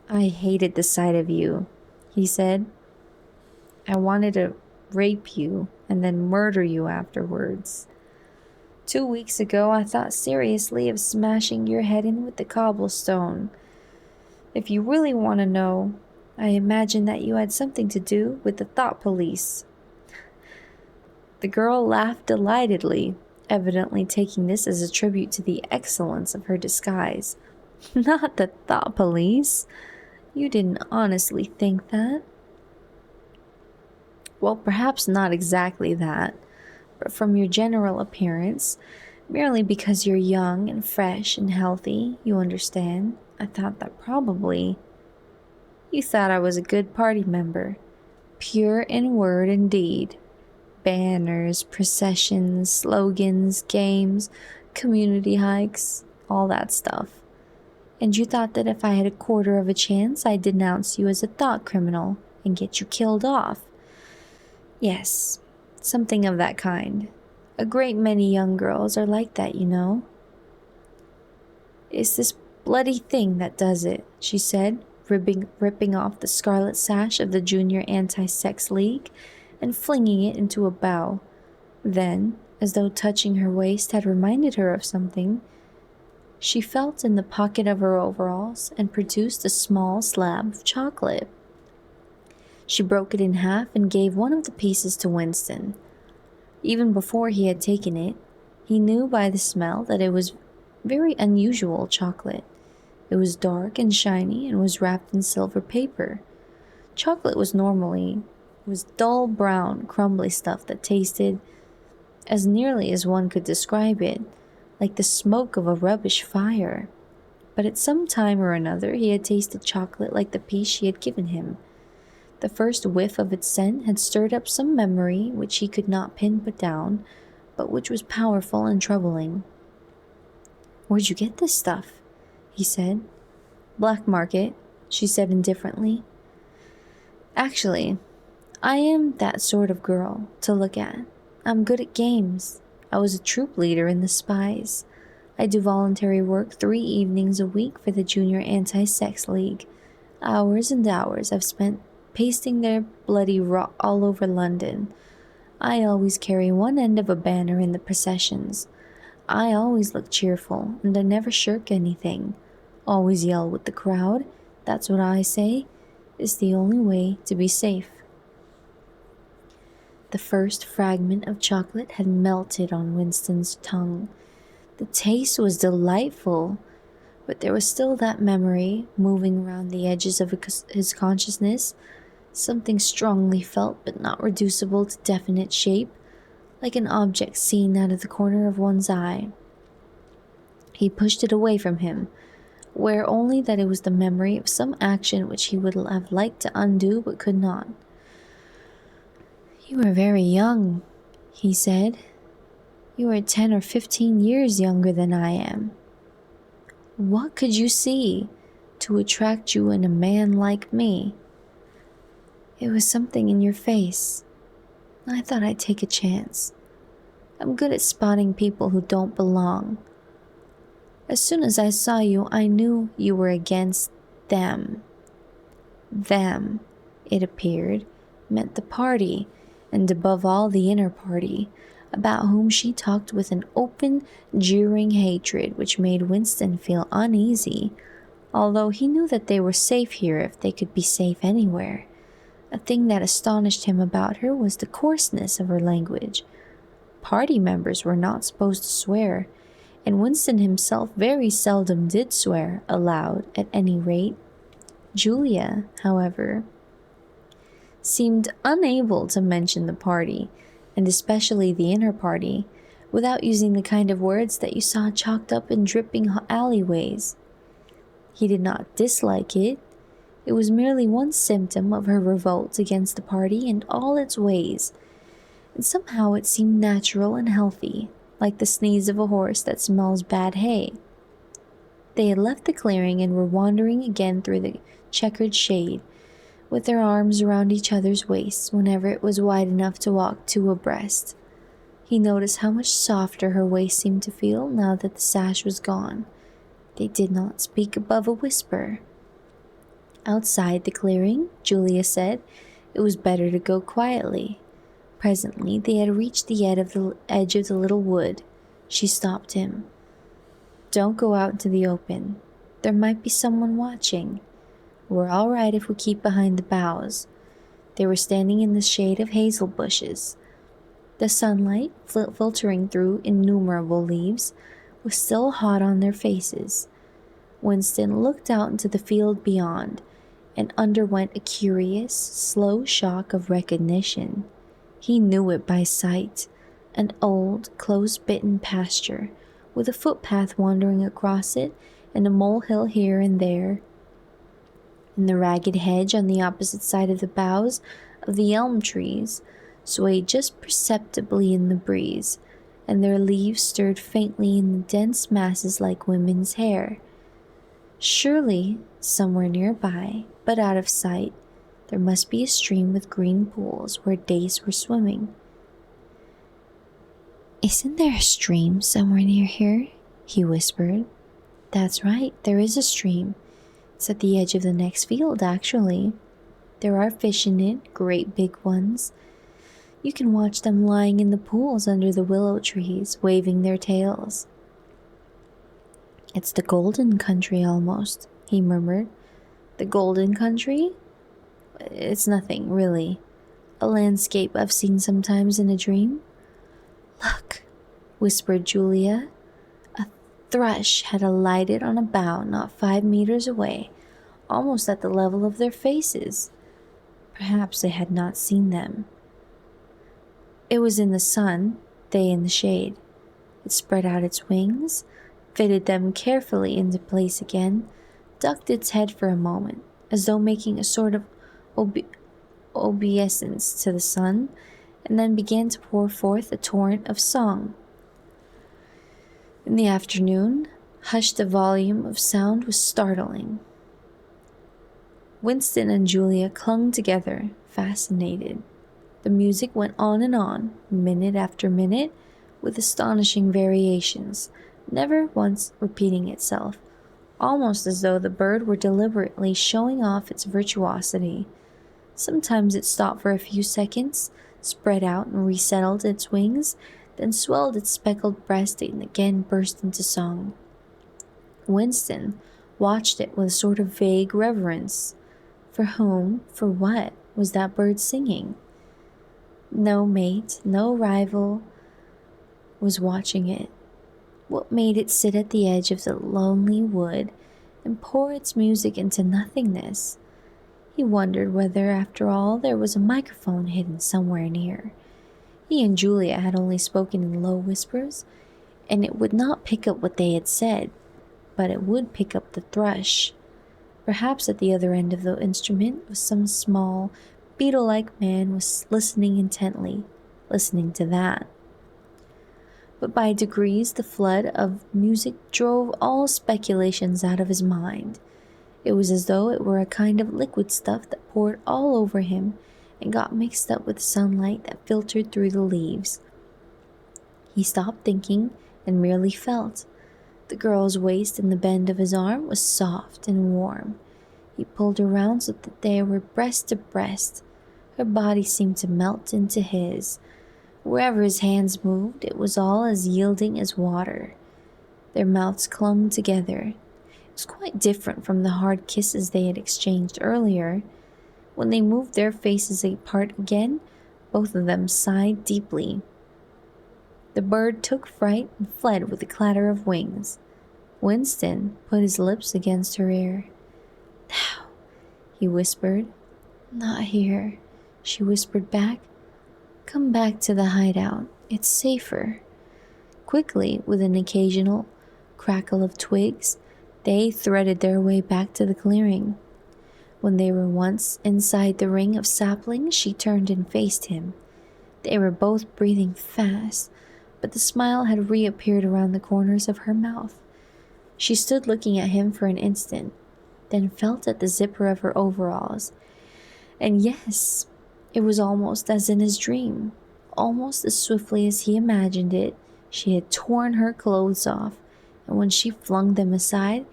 [SPEAKER 1] "I hated the sight of you," he said. "I wanted to rape you and then murder you afterwards. 2 weeks ago, I thought seriously of smashing your head in with the cobblestone. If you really want to know, I imagine that you had something to do with the thought police." The girl laughed delightedly, evidently taking this as a tribute to the excellence of her disguise. "Not the thought police? You didn't honestly think that?" "Well, perhaps not exactly that, but from your general appearance, merely because you're young and fresh and healthy, you understand, I thought that probably you thought I was a good party member, pure in word and deed. Banners, processions, slogans, games, community hikes, all that stuff. And you thought that if I had a quarter of a chance, I'd denounce you as a thought criminal and get you killed off. Yes, something of that kind. A great many young girls are like that, you know." "It's this bloody thing that does it," she said, ripping off the scarlet sash of the Junior Anti-Sex League and flinging it into a bow. Then, as though touching her waist had reminded her of something, she felt in the pocket of her overalls and produced a small slab of chocolate. She broke it in half and gave one of the pieces to Winston. Even before he had taken it, he knew by the smell that it was very unusual chocolate. It was dark and shiny and was wrapped in silver paper. Chocolate was dull brown, crumbly stuff that tasted, as nearly as one could describe it, like the smoke of a rubbish fire. But at some time or another he had tasted chocolate like the piece she had given him. The first whiff of its scent had stirred up some memory which he could not pin down, but which was powerful and troubling. "Where'd you get this stuff?" he said. "Black market," she said indifferently. "Actually, I am that sort of girl to look at. I'm good at games. I was a troop leader in the Spies. I do voluntary work 3 evenings a week for the Junior Anti-Sex League. Hours and hours I've spent pasting their bloody rot all over London. I always carry one end of a banner in the processions. I always look cheerful, and I never shirk anything. Always yell with the crowd. That's what I say is the only way to be safe." The first fragment of chocolate had melted on Winston's tongue. The taste was delightful, but there was still that memory moving around the edges of his consciousness, something strongly felt but not reducible to definite shape, like an object seen out of the corner of one's eye. He pushed it away from him, aware only that it was the memory of some action which he would have liked to undo but could not. "You are very young," he said. "You are 10 or 15 years younger than I am. What could you see to attract you in a man like me?" "It was something in your face. I thought I'd take a chance. I'm good at spotting people who don't belong. As soon as I saw you, I knew you were against them." Them, it appeared, meant the party, and above all the inner party. about whom she talked with an open, jeering hatred which made Winston feel uneasy, although he knew that they were safe here if they could be safe anywhere. A thing that astonished him about her was the coarseness of her language. Party members were not supposed to swear, and Winston himself very seldom did swear aloud, at any rate. Julia, however, seemed unable to mention the party, and especially the inner party, without using the kind of words that you saw chalked up in dripping alleyways. He did not dislike it. It was merely one symptom of her revolt against the party and all its ways, and somehow it seemed natural and healthy, like the sneeze of a horse that smells bad hay. They had left the clearing and were wandering again through the checkered shade, with their arms around each other's waists whenever it was wide enough to walk two abreast. He noticed how much softer her waist seemed to feel now that the sash was gone. They did not speak above a whisper. Outside the clearing, Julia said, it was better to go quietly. Presently they had reached the edge of the little wood. She stopped him. "Don't go out into the open. There might be someone watching. We're all right if we keep behind the boughs." They were standing in the shade of hazel bushes. The sunlight, filtering through innumerable leaves, was still hot on their faces. Winston looked out into the field beyond, and underwent a curious, slow shock of recognition. He knew it by sight, an old, close-bitten pasture, with a footpath wandering across it, and a molehill here and there, and the ragged hedge on the opposite side of the boughs of the elm trees swayed just perceptibly in the breeze, and their leaves stirred faintly in the dense masses like women's hair. Surely, somewhere nearby, but out of sight, there must be a stream with green pools where dace were swimming. "Isn't there a stream somewhere near here?" he whispered. "That's right, there is a stream. It's at the edge of the next field, actually. There are fish in it, great big ones. You can watch them lying in the pools under the willow trees, waving their tails." "It's the golden country almost," he murmured. "The golden country? It's nothing, really. A landscape I've seen sometimes in a dream." "Look," whispered Julia. A thrush had alighted on a bough not 5 meters away, almost at the level of their faces. Perhaps they had not seen them. It was in the sun, they in the shade. It spread out its wings, fitted them carefully into place again, ducked its head for a moment, as though making a sort of obeisance to the sun, and then began to pour forth a torrent of song. In the afternoon, the volume of sound was startling. Winston and Julia clung together, fascinated. The music went on, minute after minute, with astonishing variations, never once repeating itself, almost as though the bird were deliberately showing off its virtuosity. Sometimes it stopped for a few seconds, spread out and resettled its wings, then swelled its speckled breast and again burst into song. Winston watched it with a sort of vague reverence. For whom, for what, was that bird singing? No mate, no rival was watching it. What made it sit at the edge of the lonely wood and pour its music into nothingness? He wondered whether, after all, there was a microphone hidden somewhere near. He and Julia had only spoken in low whispers, and it would not pick up what they had said, but it would pick up the thrush. Perhaps at the other end of the instrument was some small, beetle-like man was listening intently, listening to that. But by degrees the flood of music drove all speculations out of his mind. It was as though it were a kind of liquid stuff that poured all over him and got mixed up with the sunlight that filtered through the leaves. He stopped thinking and merely felt. The girl's waist and the bend of his arm was soft and warm. He pulled her round so that they were breast to breast. Her body seemed to melt into his. Wherever his hands moved, it was all as yielding as water. Their mouths clung together. It was quite different from the hard kisses they had exchanged earlier. When they moved their faces apart again, both of them sighed deeply. The bird took fright and fled with a clatter of wings. Winston put his lips against her ear. "Now," he whispered. "Not here," she whispered back. "Come back to the hideout. It's safer." Quickly, with an occasional crackle of twigs, they threaded their way back to the clearing. When they were once inside the ring of saplings, she turned and faced him. They were both breathing fast, but the smile had reappeared around the corners of her mouth. She stood looking at him for an instant, then felt at the zipper of her overalls. And yes, it was almost as in his dream. Almost as swiftly as he imagined it, she had torn her clothes off, and when she flung them aside,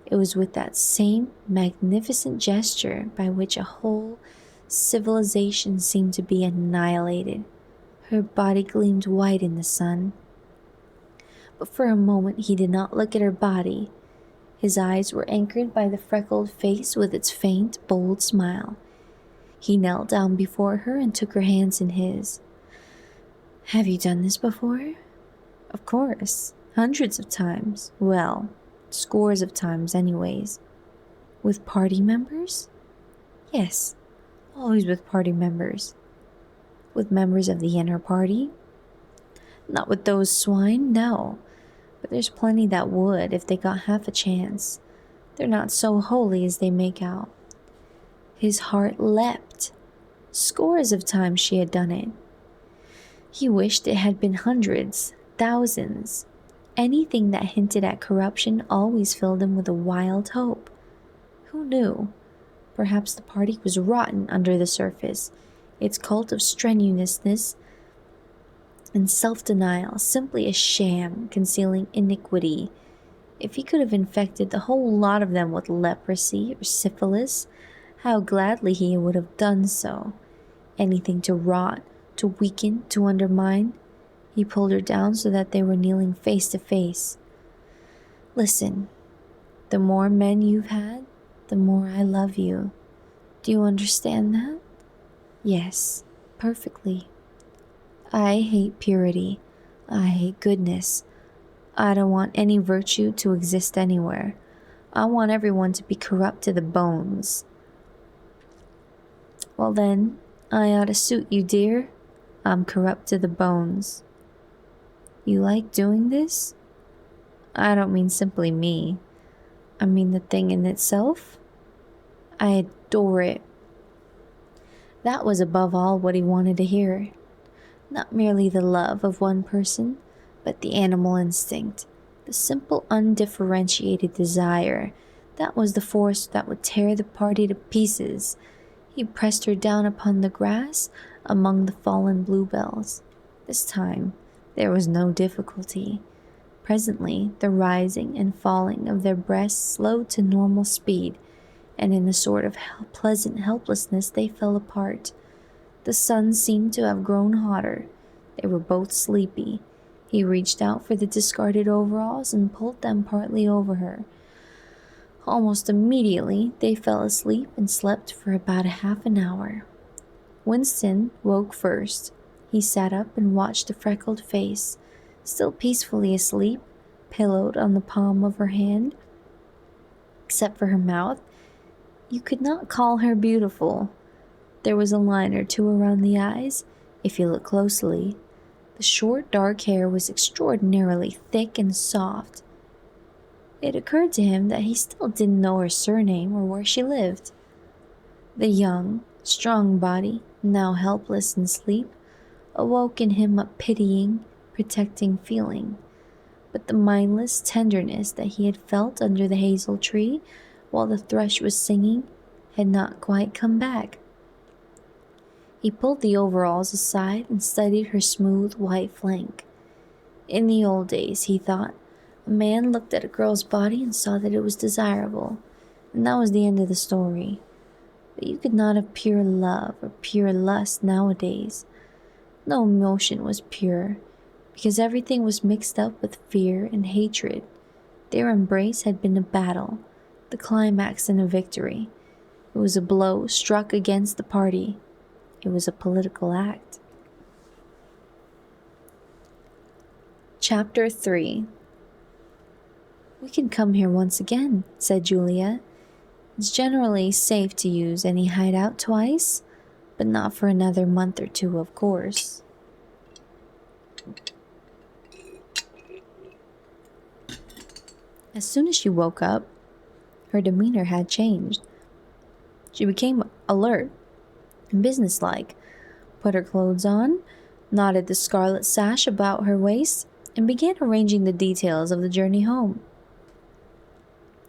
[SPEAKER 1] it was with that same magnificent gesture by which a whole civilization seemed to be annihilated. Her body gleamed white in the sun. But for a moment he did not look at her body. His eyes were anchored by the freckled face with its faint, bold smile. He knelt down before her and took her hands in his. "Have you done this before?" "Of course. Hundreds of times. Well, scores of times anyways." "With party members?" "Yes, always with party members." "With members of the inner party?" "Not with those swine, no. But there's plenty that would if they got half a chance. They're not so holy as they make out." His heart leapt. Scores of times she had done it. He wished it had been hundreds, thousands. Anything that hinted at corruption always filled him with a wild hope. Who knew? Perhaps the party was rotten under the surface, its cult of strenuousness and self-denial simply a sham concealing iniquity. If he could have infected the whole lot of them with leprosy or syphilis, how gladly he would have done so. Anything to rot, to weaken, to undermine. He pulled her down so that they were kneeling face to face. "Listen, the more men you've had, the more I love you. Do you understand that?" "Yes, perfectly. I hate purity. I hate goodness. I don't want any virtue to exist anywhere. I want everyone to be corrupt to the bones." "Well then, I ought to suit you, dear. I'm corrupt to the bones." "You like doing this?" "I don't mean simply me. I mean the thing in itself. I adore it." That was above all what he wanted to hear. Not merely the love of one person, but the animal instinct, the simple undifferentiated desire. That was the force that would tear the party to pieces. He pressed her down upon the grass among the fallen bluebells. This time there was no difficulty. Presently the rising and falling of their breasts slowed to normal speed, and in a sort of pleasant helplessness they fell apart. The sun seemed to have grown hotter. They were both sleepy. He reached out for the discarded overalls and pulled them partly over her. Almost immediately they fell asleep and slept for about a half an hour. Winston woke first. He sat up and watched the freckled face, still peacefully asleep, pillowed on the palm of her hand. Except for her mouth, you could not call her beautiful. There was a line or two around the eyes, if you looked closely. The short, dark hair was extraordinarily thick and soft. It occurred to him that he still didn't know her surname or where she lived. The young, strong body, now helpless in sleep, awoke in him a pitying, protecting feeling. But the mindless tenderness that he had felt under the hazel tree while the thrush was singing had not quite come back. He pulled the overalls aside and studied her smooth white flank. In the old days, he thought, a man looked at a girl's body and saw that it was desirable, and that was the end of the story. But you could not have pure love or pure lust nowadays. No emotion was pure, because everything was mixed up with fear and hatred. Their embrace had been a battle, the climax and a victory. It was a blow struck against the party. It was a political act. Chapter 3. "We can come here once again," said Julia. "It's generally safe to use any hideout twice, but not for another month or two, of course." As soon as she woke up, her demeanor had changed. She became alert and businesslike, put her clothes on, knotted the scarlet sash about her waist, and began arranging the details of the journey home.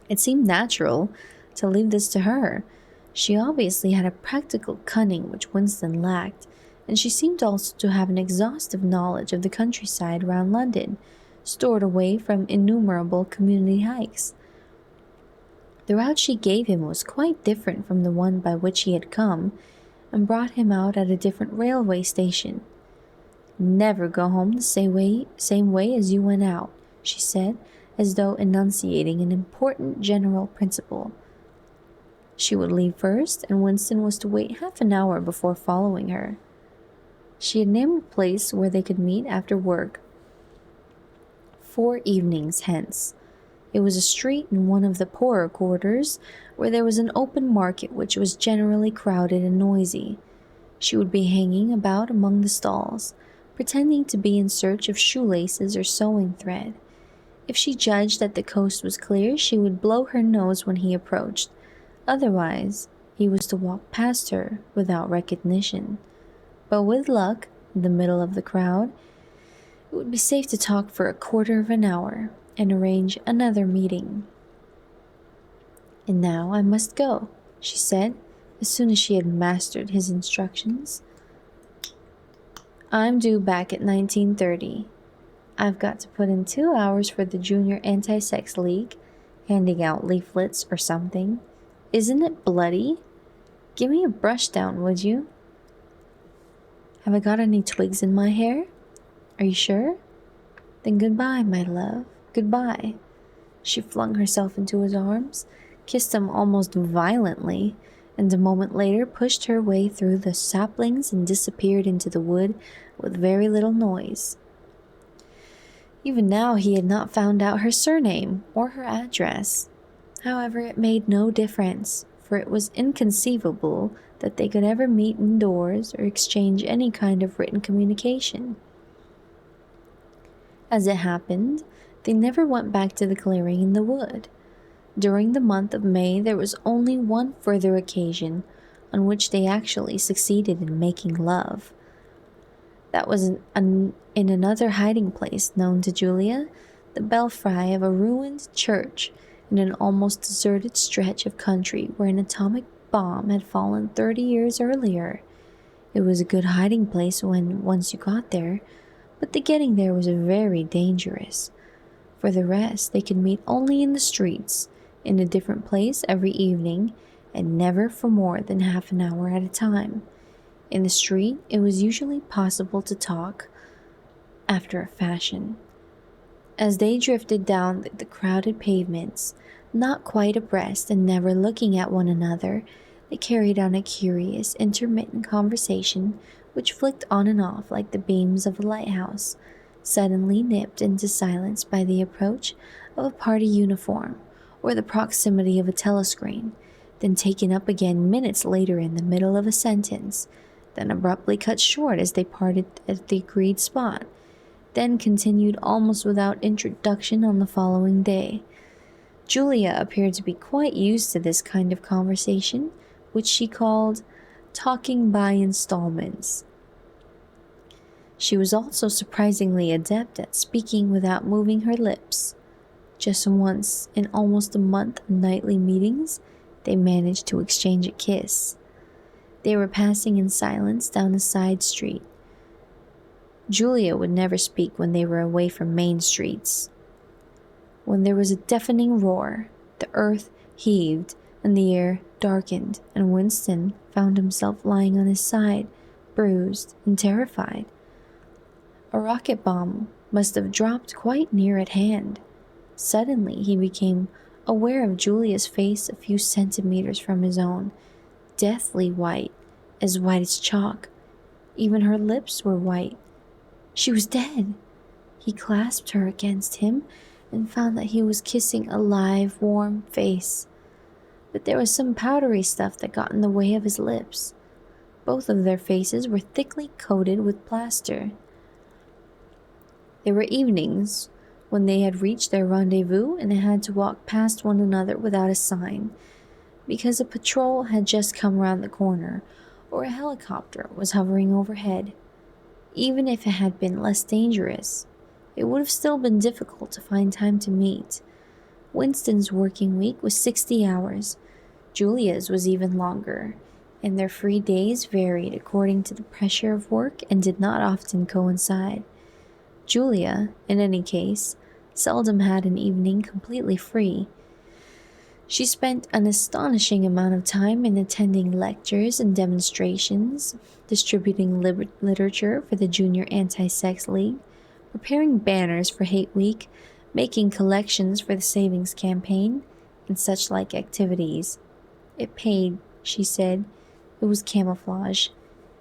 [SPEAKER 1] It seemed natural to leave this to her. She obviously had a practical cunning which Winston lacked, and she seemed also to have an exhaustive knowledge of the countryside round London, stored away from innumerable community hikes. The route she gave him was quite different from the one by which he had come, and brought him out at a different railway station. "Never go home the same way as you went out," she said, as though enunciating an important general principle. She would leave first, and Winston was to wait half an hour before following her. She had named a place where they could meet after work 4 evenings hence. It was a street in one of the poorer quarters, where there was an open market which was generally crowded and noisy. She would be hanging about among the stalls, pretending to be in search of shoelaces or sewing thread. If she judged that the coast was clear, she would blow her nose when he approached. Otherwise, he was to walk past her without recognition. But with luck, in the middle of the crowd, it would be safe to talk for a quarter of an hour and arrange another meeting. "And now I must go," she said, as soon as she had mastered his instructions. "I'm due back at 19:30. I've got to put in 2 hours for the Junior Anti-Sex League, handing out leaflets or something. Isn't it bloody? Give me a brush down, would you? Have I got any twigs in my hair? Are you sure? Then goodbye, my love, goodbye." She flung herself into his arms, kissed him almost violently, and a moment later pushed her way through the saplings and disappeared into the wood with very little noise. Even now he had not found out her surname or her address. However, it made no difference, for it was inconceivable that they could ever meet indoors or exchange any kind of written communication. As it happened, they never went back to the clearing in the wood. During the month of May there was only one further occasion on which they actually succeeded in making love. That was in another hiding place known to Julia, the belfry of a ruined church in an almost deserted stretch of country where an atomic bomb had fallen 30 years earlier. It was a good hiding place when once you got there, but the getting there was very dangerous. For the rest, they could meet only in the streets, in a different place every evening, and never for more than half an hour at a time. In the street, it was usually possible to talk after a fashion. As they drifted down the crowded pavements, not quite abreast and never looking at one another, they carried on a curious, intermittent conversation which flicked on and off like the beams of a lighthouse, suddenly nipped into silence by the approach of a party uniform or the proximity of a telescreen, then taken up again minutes later in the middle of a sentence, then abruptly cut short as they parted at the agreed spot, then continued almost without introduction on the following day. Julia appeared to be quite used to this kind of conversation, which she called talking by installments. She was also surprisingly adept at speaking without moving her lips. Just once in almost a month of nightly meetings, they managed to exchange a kiss. They were passing in silence down a side street. Julia would never speak when they were away from main streets. When there was a deafening roar, the earth heaved and the air darkened, and Winston found himself lying on his side, bruised and terrified. A rocket bomb must have dropped quite near at hand. Suddenly, he became aware of Julia's face a few centimeters from his own, deathly white as chalk. Even her lips were white. She was dead. He clasped her against him and found that he was kissing a live, warm face. But there was some powdery stuff that got in the way of his lips. Both of their faces were thickly coated with plaster. There were evenings when they had reached their rendezvous and they had to walk past one another without a sign, because a patrol had just come round the corner or a helicopter was hovering overhead. Even if it had been less dangerous, it would have still been difficult to find time to meet. Winston's working week was 60 hours. Julia's was even longer, and their free days varied according to the pressure of work and did not often coincide. Julia, in any case, seldom had an evening completely free. She spent an astonishing amount of time in attending lectures and demonstrations, distributing literature for the Junior Anti-Sex League, preparing banners for Hate Week, making collections for the Savings Campaign, and such like activities. It paid, she said. It was camouflage.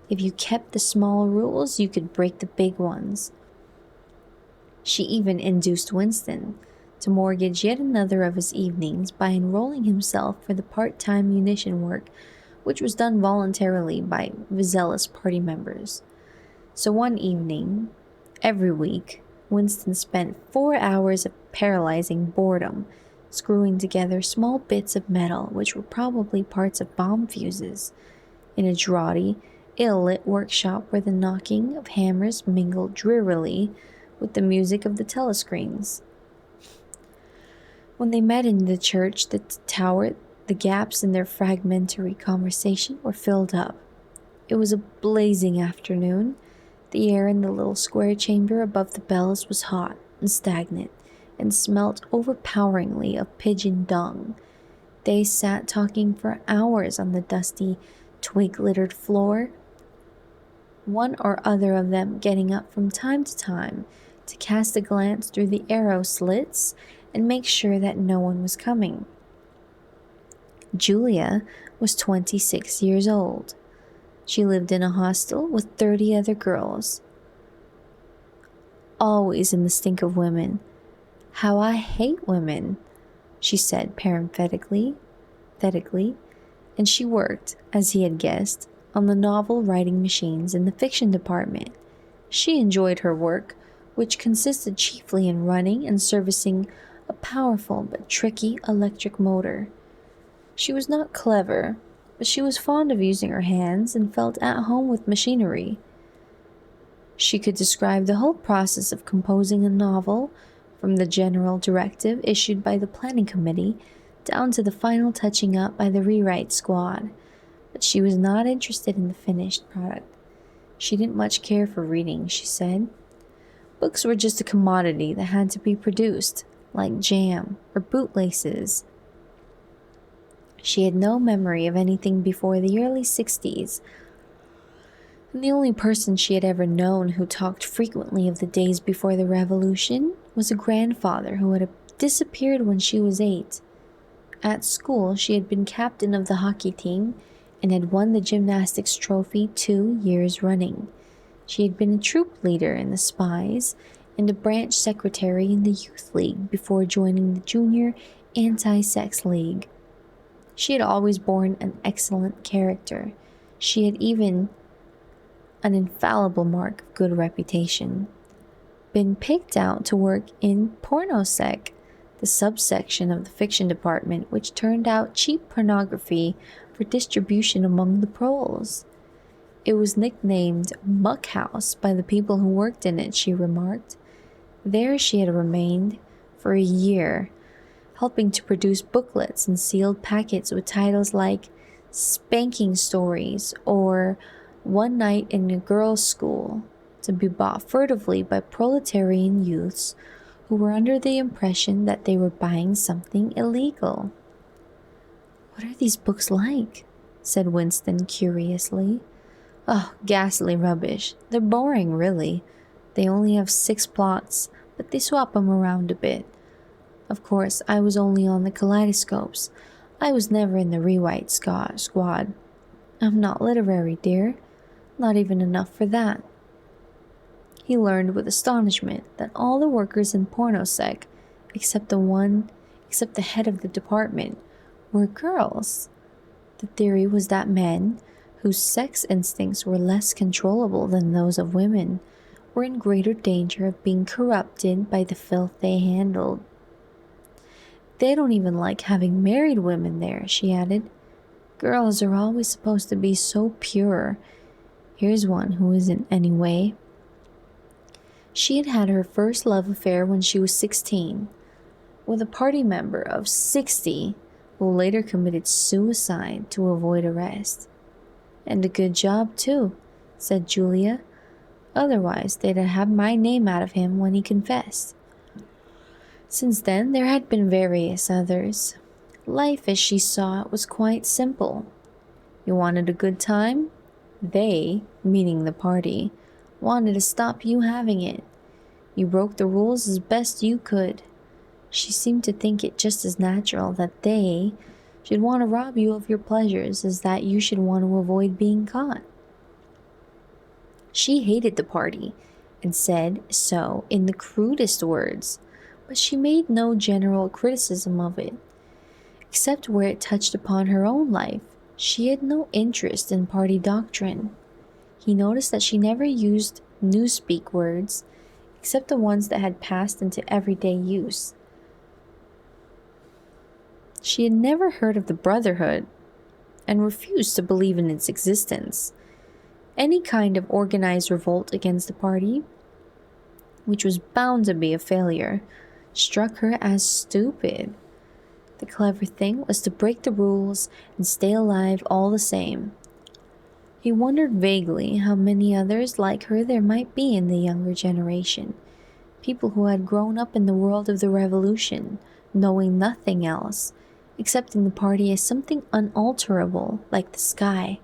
[SPEAKER 1] If you kept the small rules, you could break the big ones. She even induced Winston to mortgage yet another of his evenings by enrolling himself for the part-time munition work, which was done voluntarily by zealous party members. So one evening, every week, Winston spent 4 hours of paralyzing boredom, screwing together small bits of metal which were probably parts of bomb fuses, in a draughty, ill-lit workshop where the knocking of hammers mingled drearily with the music of the telescreens. When they met in the church, the tower, the gaps in their fragmentary conversation were filled up. It was a blazing afternoon. The air in the little square chamber above the bells was hot and stagnant, and smelt overpoweringly of pigeon dung. They sat talking for hours on the dusty, twig-littered floor, one or other of them getting up from time to time to cast a glance through the arrow slits and make sure that no one was coming. Julia was 26 years old. She lived in a hostel with 30 other girls. Always in the stink of women. How I hate women, she said parenthetically, and she worked, as he had guessed, on the novel writing machines in the fiction department. She enjoyed her work, which consisted chiefly in running and servicing a powerful but tricky electric motor. She was not clever, but she was fond of using her hands and felt at home with machinery. She could describe the whole process of composing a novel, from the general directive issued by the planning committee down to the final touching up by the rewrite squad, but she was not interested in the finished product. She didn't much care for reading, she said. Books were just a commodity that had to be produced, like jam or bootlaces. She had no memory of anything before the early 60s, and the only person she had ever known who talked frequently of the days before the revolution was a grandfather who had disappeared when she was 8. At school, she had been captain of the hockey team and had won the gymnastics trophy 2 years running. She had been a troop leader in the Spies and a branch secretary in the Youth League before joining the Junior Anti-Sex League. She had always borne an excellent character. She had even an infallible mark of good reputation. Been picked out to work in pornosec, the subsection of the fiction department which turned out cheap pornography for distribution among the proles. It was nicknamed Muck House by the people who worked in it, she remarked. There she had remained for a year, helping to produce booklets and sealed packets with titles like Spanking Stories or One Night in a Girls' School, to be bought furtively by proletarian youths who were under the impression that they were buying something illegal. "What are these books like?" said Winston curiously. "Oh, ghastly rubbish. They're boring, really. They only have 6 plots, but they swap them around a bit. Of course, I was only on the kaleidoscopes. I was never in the rewrite squad. I'm not literary, dear. Not even enough for that. He learned with astonishment that all the workers in pornosec, except the head of the department, were girls. The theory was that men, whose sex instincts were less controllable than those of women, were in greater danger of being corrupted by the filth they handled. They don't even like having married women there, she added. Girls are always supposed to be so pure. Here's one who isn't anyway. She had had her first love affair when she was 16, with a party member of 60 who later committed suicide to avoid arrest. And a good job, too, said Julia. Otherwise, they'd have my name out of him when he confessed. Since then, there had been various others. Life, as she saw it, was quite simple. You wanted a good time? They, meaning the party, wanted to stop you having it. You broke the rules as best you could. She seemed to think it just as natural that they should want to rob you of your pleasures as that you should want to avoid being caught. She hated the party and said so in the crudest words, but she made no general criticism of it. Except where it touched upon her own life, she had no interest in party doctrine. He noticed that she never used newspeak words, except the ones that had passed into everyday use. She had never heard of the Brotherhood and refused to believe in its existence. Any kind of organized revolt against the party, which was bound to be a failure, struck her as stupid. The clever thing was to break the rules and stay alive all the same. He wondered vaguely how many others like her there might be in the younger generation, people who had grown up in the world of the revolution, knowing nothing else, accepting the party as something unalterable like the sky,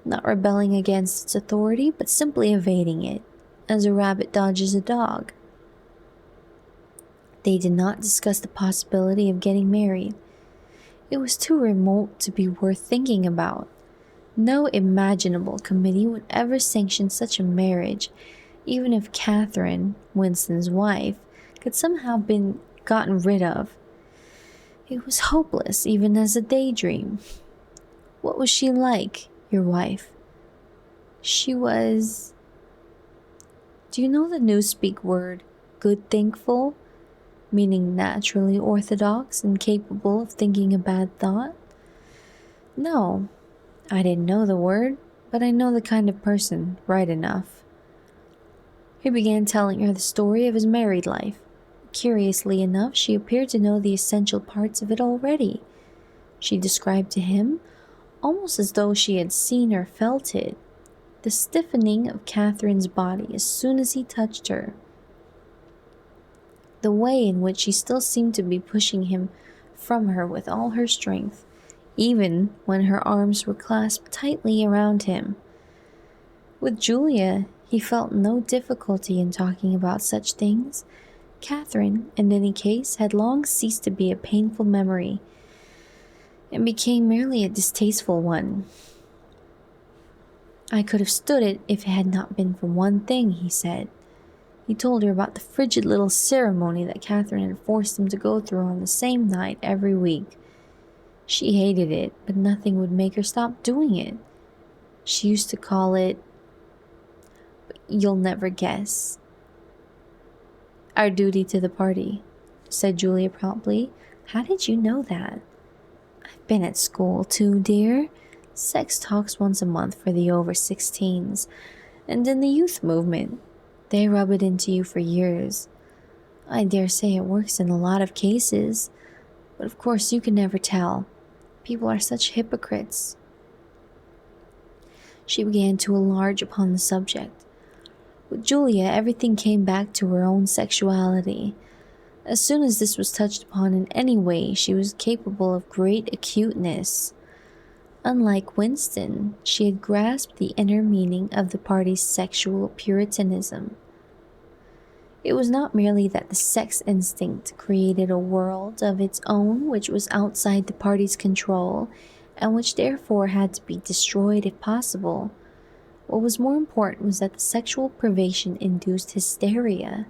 [SPEAKER 1] not rebelling against its authority but simply evading it, as a rabbit dodges a dog. They did not discuss the possibility of getting married. It was too remote to be worth thinking about. No imaginable committee would ever sanction such a marriage, even if Catherine, Winston's wife, could somehow been gotten rid of. It was hopeless, even as a daydream. What was she like, your wife? She was... Do you know the newspeak word, good thinkful? Meaning naturally orthodox and capable of thinking a bad thought? No, I didn't know the word, but I know the kind of person right enough. He began telling her the story of his married life. Curiously enough, she appeared to know the essential parts of it already. She described to him, almost as though she had seen or felt it, the stiffening of Catherine's body as soon as he touched her. The way in which she still seemed to be pushing him from her with all her strength, even when her arms were clasped tightly around him. With Julia, he felt no difficulty in talking about such things. Catherine, in any case, had long ceased to be a painful memory, and became merely a distasteful one. I could have stood it if it had not been for one thing, he said. He told her about the frigid little ceremony that Catherine had forced him to go through on the same night every week. She hated it, but nothing would make her stop doing it. She used to call it, you'll never guess. Our duty to the party, said Julia promptly. How did you know that? I've been at school too, dear. Sex talks once a month for the over 16s, and in the youth movement. They rub it into you for years. I dare say it works in a lot of cases, but of course you can never tell. People are such hypocrites. She began to enlarge upon the subject. With Julia, everything came back to her own sexuality. As soon as this was touched upon in any way, she was capable of great acuteness. Unlike Winston, she had grasped the inner meaning of the party's sexual puritanism. It was not merely that the sex instinct created a world of its own which was outside the party's control, and which therefore had to be destroyed if possible. What was more important was that the sexual privation induced hysteria,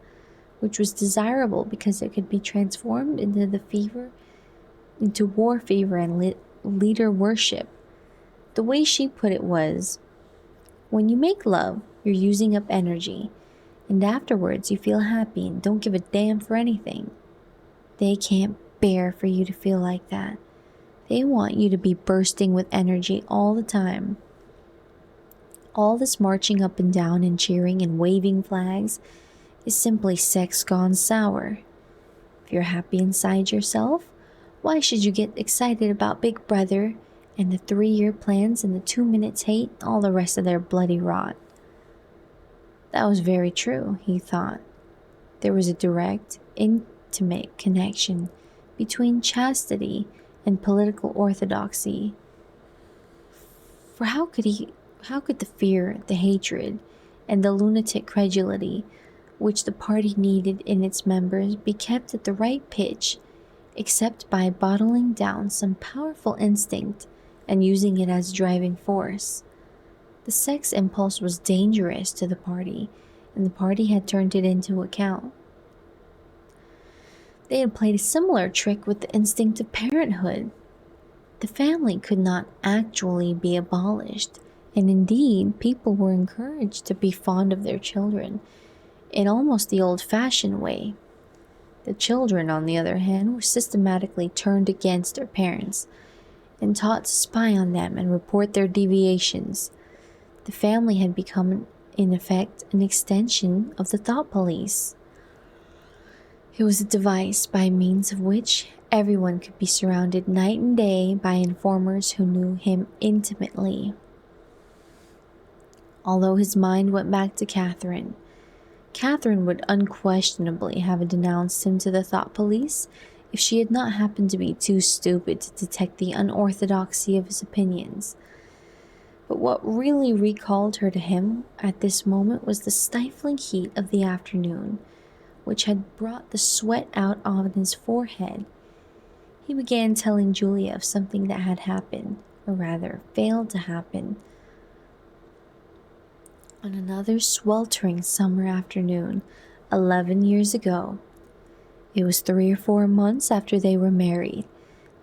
[SPEAKER 1] which was desirable because it could be transformed into war fever and leader worship. The way she put it was, when you make love, you're using up energy, and afterwards you feel happy and don't give a damn for anything. They can't bear for you to feel like that. They want you to be bursting with energy all the time. All this marching up and down and cheering and waving flags is simply sex gone sour. If you're happy inside yourself, why should you get excited about Big Brother and the 3-year plans and the 2 minutes hate and all the rest of their bloody rot? That was very true, he thought. There was a direct, intimate connection between chastity and political orthodoxy. For how could the fear, the hatred, and the lunatic credulity which the party needed in its members be kept at the right pitch, except by bottling down some powerful instinct and using it as driving force? The sex impulse was dangerous to the party, and the party had turned it into account. They had played a similar trick with the instinct of parenthood. The family could not actually be abolished, and indeed, people were encouraged to be fond of their children in almost the old-fashioned way. The children, on the other hand, were systematically turned against their parents and taught to spy on them and report their deviations. The family had become, in effect, an extension of the thought police. It was a device by means of which everyone could be surrounded night and day by informers who knew him intimately. Although his mind went back to Catherine would unquestionably have denounced him to the thought police if she had not happened to be too stupid to detect the unorthodoxy of his opinions. But what really recalled her to him at this moment was the stifling heat of the afternoon, which had brought the sweat out on his forehead. He began telling Julia of something that had happened, or rather failed to happen, on another sweltering summer afternoon 11 years ago. It was 3 or 4 months after they were married.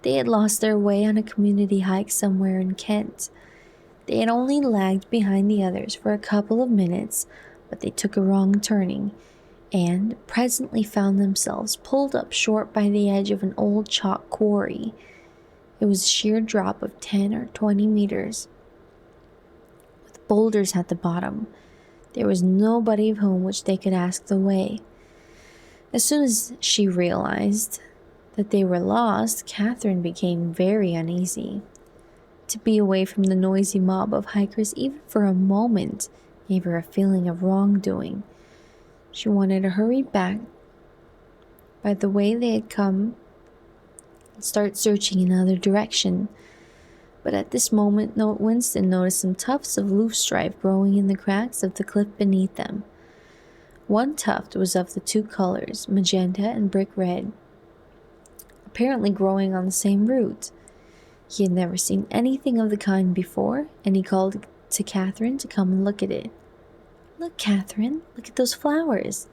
[SPEAKER 1] They had lost their way on a community hike somewhere in Kent. They had only lagged behind the others for a couple of minutes, but they took a wrong turning, and presently found themselves pulled up short by the edge of an old chalk quarry. It was a sheer drop of 10 or 20 meters, with boulders at the bottom. There was nobody of whom which they could ask the way. As soon as she realized that they were lost, Catherine became very uneasy. To be away from the noisy mob of hikers even for a moment gave her a feeling of wrongdoing. She wanted to hurry back by the way they had come and start searching in another direction. But at this moment, Winston noticed some tufts of loosestrife growing in the cracks of the cliff beneath them. One tuft was of the 2 colors, magenta and brick red, apparently growing on the same root. He had never seen anything of the kind before, and he called to Catherine to come and look at it. "Look, Catherine, look at those flowers.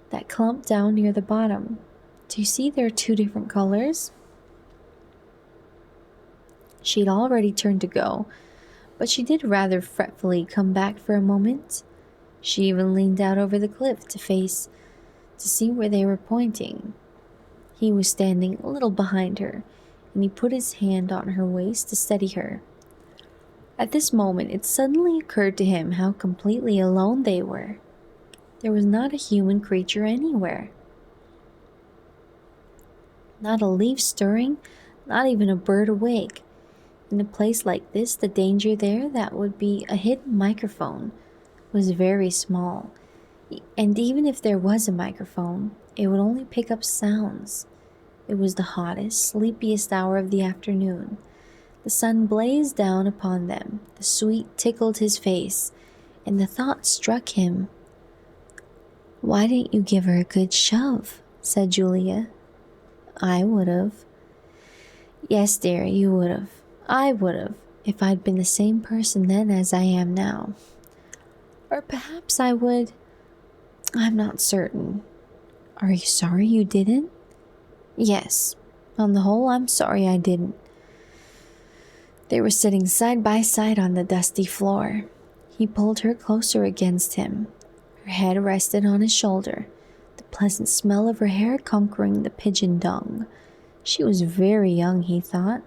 [SPEAKER 1] That clump down near the bottom. Do you see there are 2 different colors?" She had already turned to go, but she did rather fretfully come back for a moment. She even leaned out over the cliff to see where they were pointing. He was standing a little behind her, and he put his hand on her waist to steady her. At this moment, it suddenly occurred to him how completely alone they were. There was not a human creature anywhere. Not a leaf stirring, not even a bird awake. In a place like this, the danger there that would be a hidden microphone was very small. And even if there was a microphone, it would only pick up sounds. It was the hottest, sleepiest hour of the afternoon. The sun blazed down upon them, the sweet tickled his face, and the thought struck him, Why didn't you give her a good shove? Said Julia. I would have. Yes, dear, you would have. I would have, if I'd been the same person then as I am now. Or perhaps I would. I'm not certain. Are you sorry you didn't? Yes. On the whole, I'm sorry I didn't. They were sitting side by side on the dusty floor. He pulled her closer against him. Her head rested on his shoulder, the pleasant smell of her hair conquering the pigeon dung. She was very young, he thought.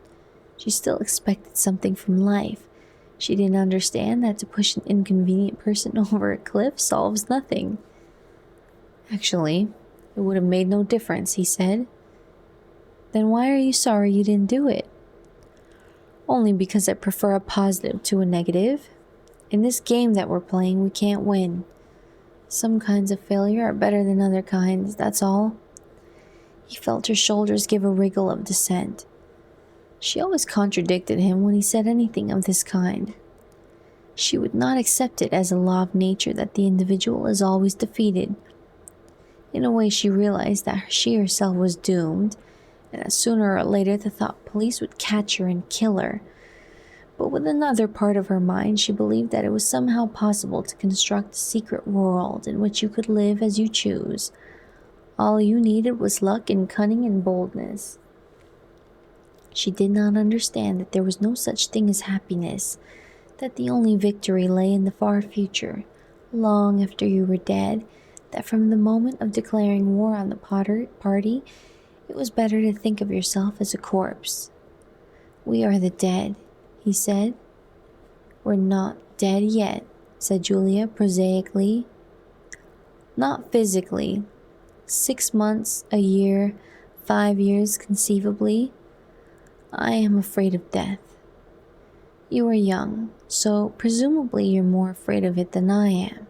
[SPEAKER 1] She still expected something from life. She didn't understand that to push an inconvenient person over a cliff solves nothing. Actually, it would have made no difference, he said. Then why are you sorry you didn't do it? Only because I prefer a positive to a negative. In this game that we're playing, we can't win. Some kinds of failure are better than other kinds, that's all. He felt her shoulders give a wriggle of dissent. She always contradicted him when he said anything of this kind. She would not accept it as a law of nature that the individual is always defeated. In a way, she realized that she herself was doomed, and that sooner or later the thought police would catch her and kill her. But with another part of her mind, she believed that it was somehow possible to construct a secret world in which you could live as you choose. All you needed was luck and cunning and boldness. She did not understand that there was no such thing as happiness, that the only victory lay in the far future, long after you were dead, that from the moment of declaring war on the party, it was better to think of yourself as a corpse. We are the dead, he said. We're not dead yet, said Julia prosaically. Not physically. 6 months, a year, 5 years conceivably. I am afraid of death. You are young, so presumably you're more afraid of it than I am.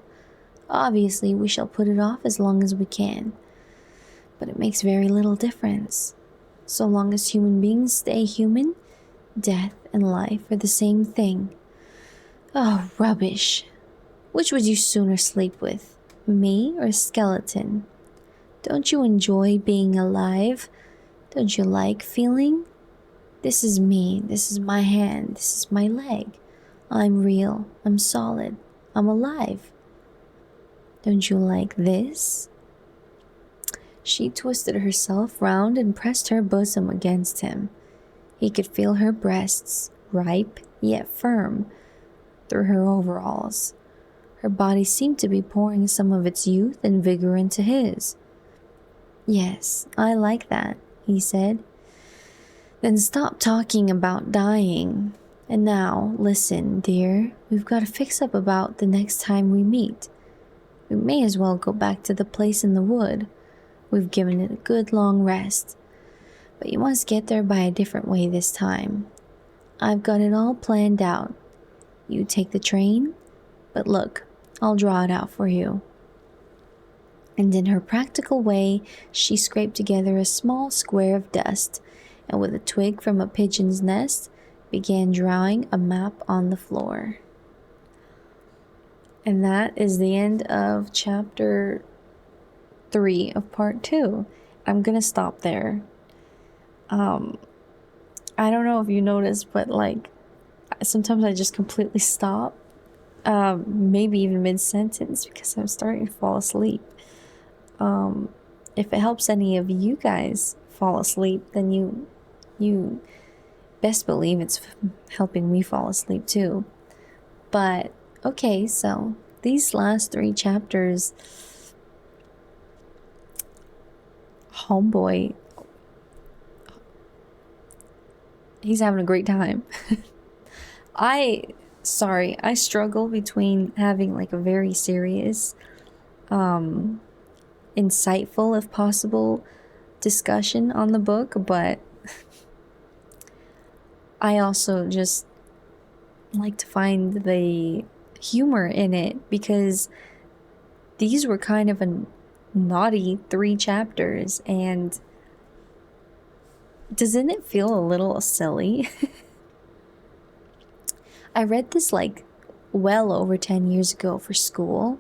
[SPEAKER 1] Obviously, we shall put it off as long as we can. But it makes very little difference. So long as human beings stay human, death and life are the same thing. Oh, rubbish. Which would you sooner sleep with, me or a skeleton? Don't you enjoy being alive? Don't you like feeling? This is me, this is my hand, this is my leg. I'm real, I'm solid, I'm alive. Don't you like this? She twisted herself round and pressed her bosom against him. He could feel her breasts, ripe yet firm, through her overalls. Her body seemed to be pouring some of its youth and vigor into his. Yes, I like that, he said. Then stop talking about dying. And now, listen, dear, we've got to fix up about the next time we meet. We may as well go back to the place in the wood. We've given it a good long rest. But you must get there by a different way this time. I've got it all planned out. You take the train, but look, I'll draw it out for you. And in her practical way, she scraped together a small square of dust, and with a twig from a pigeon's nest, began drawing a map on the floor. And that is the end of chapter 3 of part 2. I'm gonna stop there. I don't know if you noticed, but like sometimes I just completely stop, maybe even mid-sentence, because I'm starting to fall asleep. If it helps any of you guys fall asleep, then you best believe it's helping me fall asleep too. But okay, so these last 3 chapters, homeboy, he's having a great time. I struggle between having like a very serious, insightful, if possible, discussion on the book, but I also just like to find the humor in it, because these were kind of a naughty 3 chapters, and doesn't it feel a little silly? I read this like well over 10 years ago for school,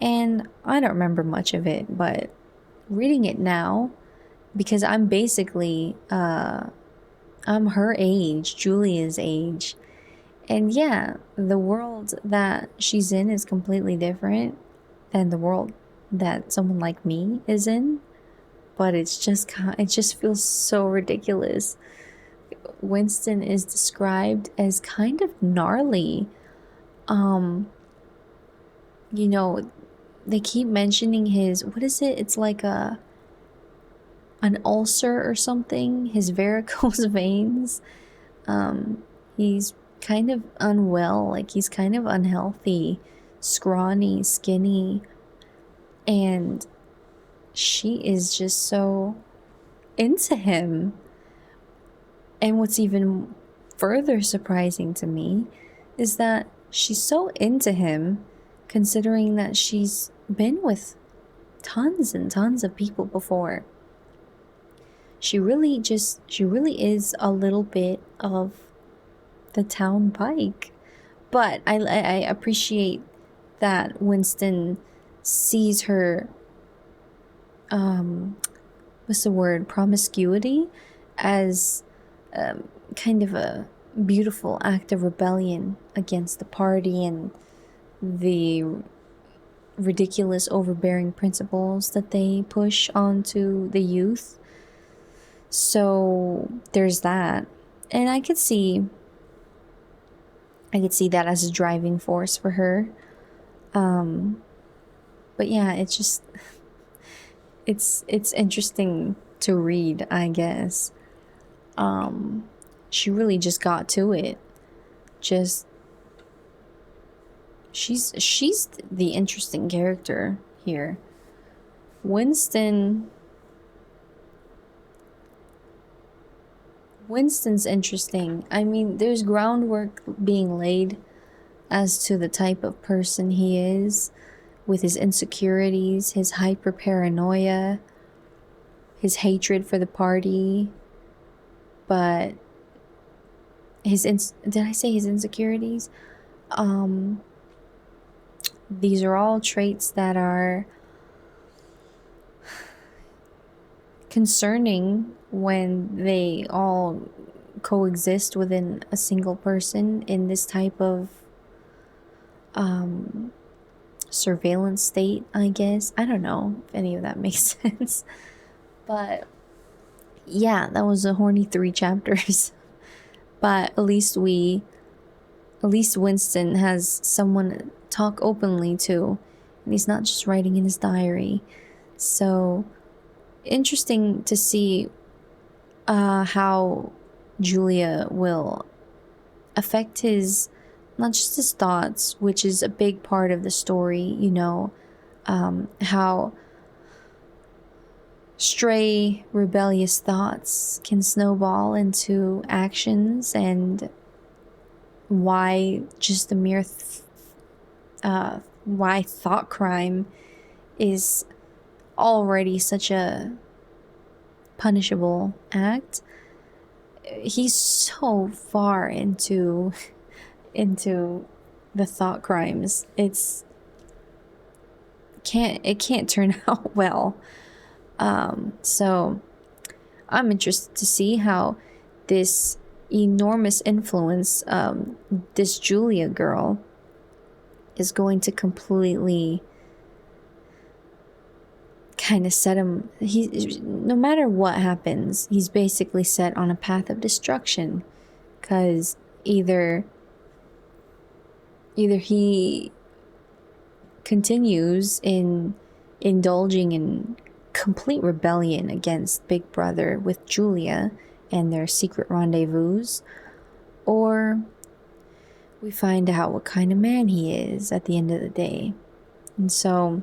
[SPEAKER 1] And I don't remember much of it, but reading it now, because I'm basically I'm her age, Julia's age. And yeah, the world that she's in is completely different than the world that someone like me is in, but it just feels so ridiculous. Winston is described as kind of gnarly. Um, you know, they keep mentioning his, what is it? It's like an ulcer or something, his varicose veins. He's kind of unwell, like he's kind of unhealthy, scrawny, skinny, and she is just so into him. And what's even further surprising to me is that she's so into him, considering that she's been with tons and tons of people before. She really is a little bit of the town pike. But I appreciate that Winston sees her, what's the word, promiscuity, as kind of a beautiful act of rebellion against the party and the ridiculous overbearing principles that they push onto the youth. So there's that. And I could see that as a driving force for her. But yeah, it's just it's interesting to read, I guess. She really just got to it. Just she's the interesting character here. Winston's interesting. I mean, there's groundwork being laid as to the type of person he is, with his insecurities, his hyper paranoia, his hatred for the party. But did I say his insecurities? These are all traits that are concerning when they all coexist within a single person in this type of surveillance state, I guess. I don't know if any of that makes sense. But yeah, that was a horny 3 chapters. But at least Winston has someone to talk openly to, and he's not just writing in his diary. So interesting to see how Julia will affect his, not just his thoughts, which is a big part of the story, how stray rebellious thoughts can snowball into actions, and why just the mere why thought crime is already such a punishable act. He's so far into the thought crimes. It can't turn out well. So I'm interested to see how this enormous influence, this Julia girl, is going to completely kind of set him. No matter what happens, he's basically set on a path of destruction, because either he continues in indulging in complete rebellion against Big Brother with Julia and their secret rendezvous, or we find out what kind of man he is at the end of the day. And so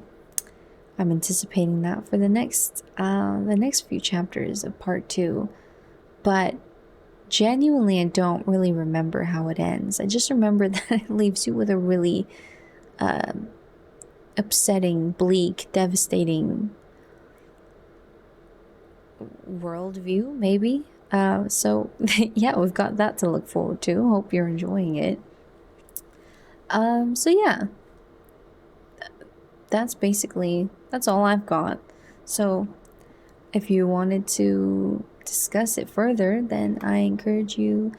[SPEAKER 1] I'm anticipating that for the next few chapters of part 2. But genuinely, I don't really remember how it ends. I just remember that it leaves you with a really upsetting, bleak, devastating worldview, maybe. So yeah, we've got that to look forward to. Hope you're enjoying it. So yeah, that's all I've got. So if you wanted to discuss it further, then I encourage you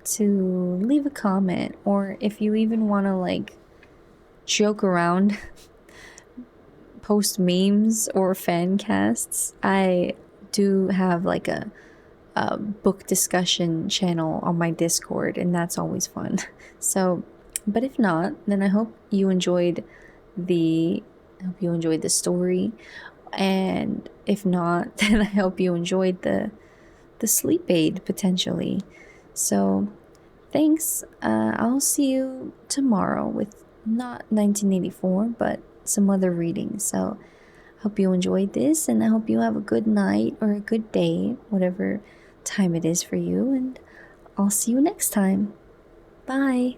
[SPEAKER 1] to leave a comment, or if you even want to like joke around, post memes or fan casts. I do have like a book discussion channel on my Discord, and that's always fun. So, but if not, then I hope you enjoyed the story, and if not, then I hope you enjoyed the sleep aid potentially. So, thanks. I'll see you tomorrow with not 1984, but some other reading. So, hope you enjoyed this, and I hope you have a good night or a good day, whatever time it is for you, and I'll see you next time. Bye.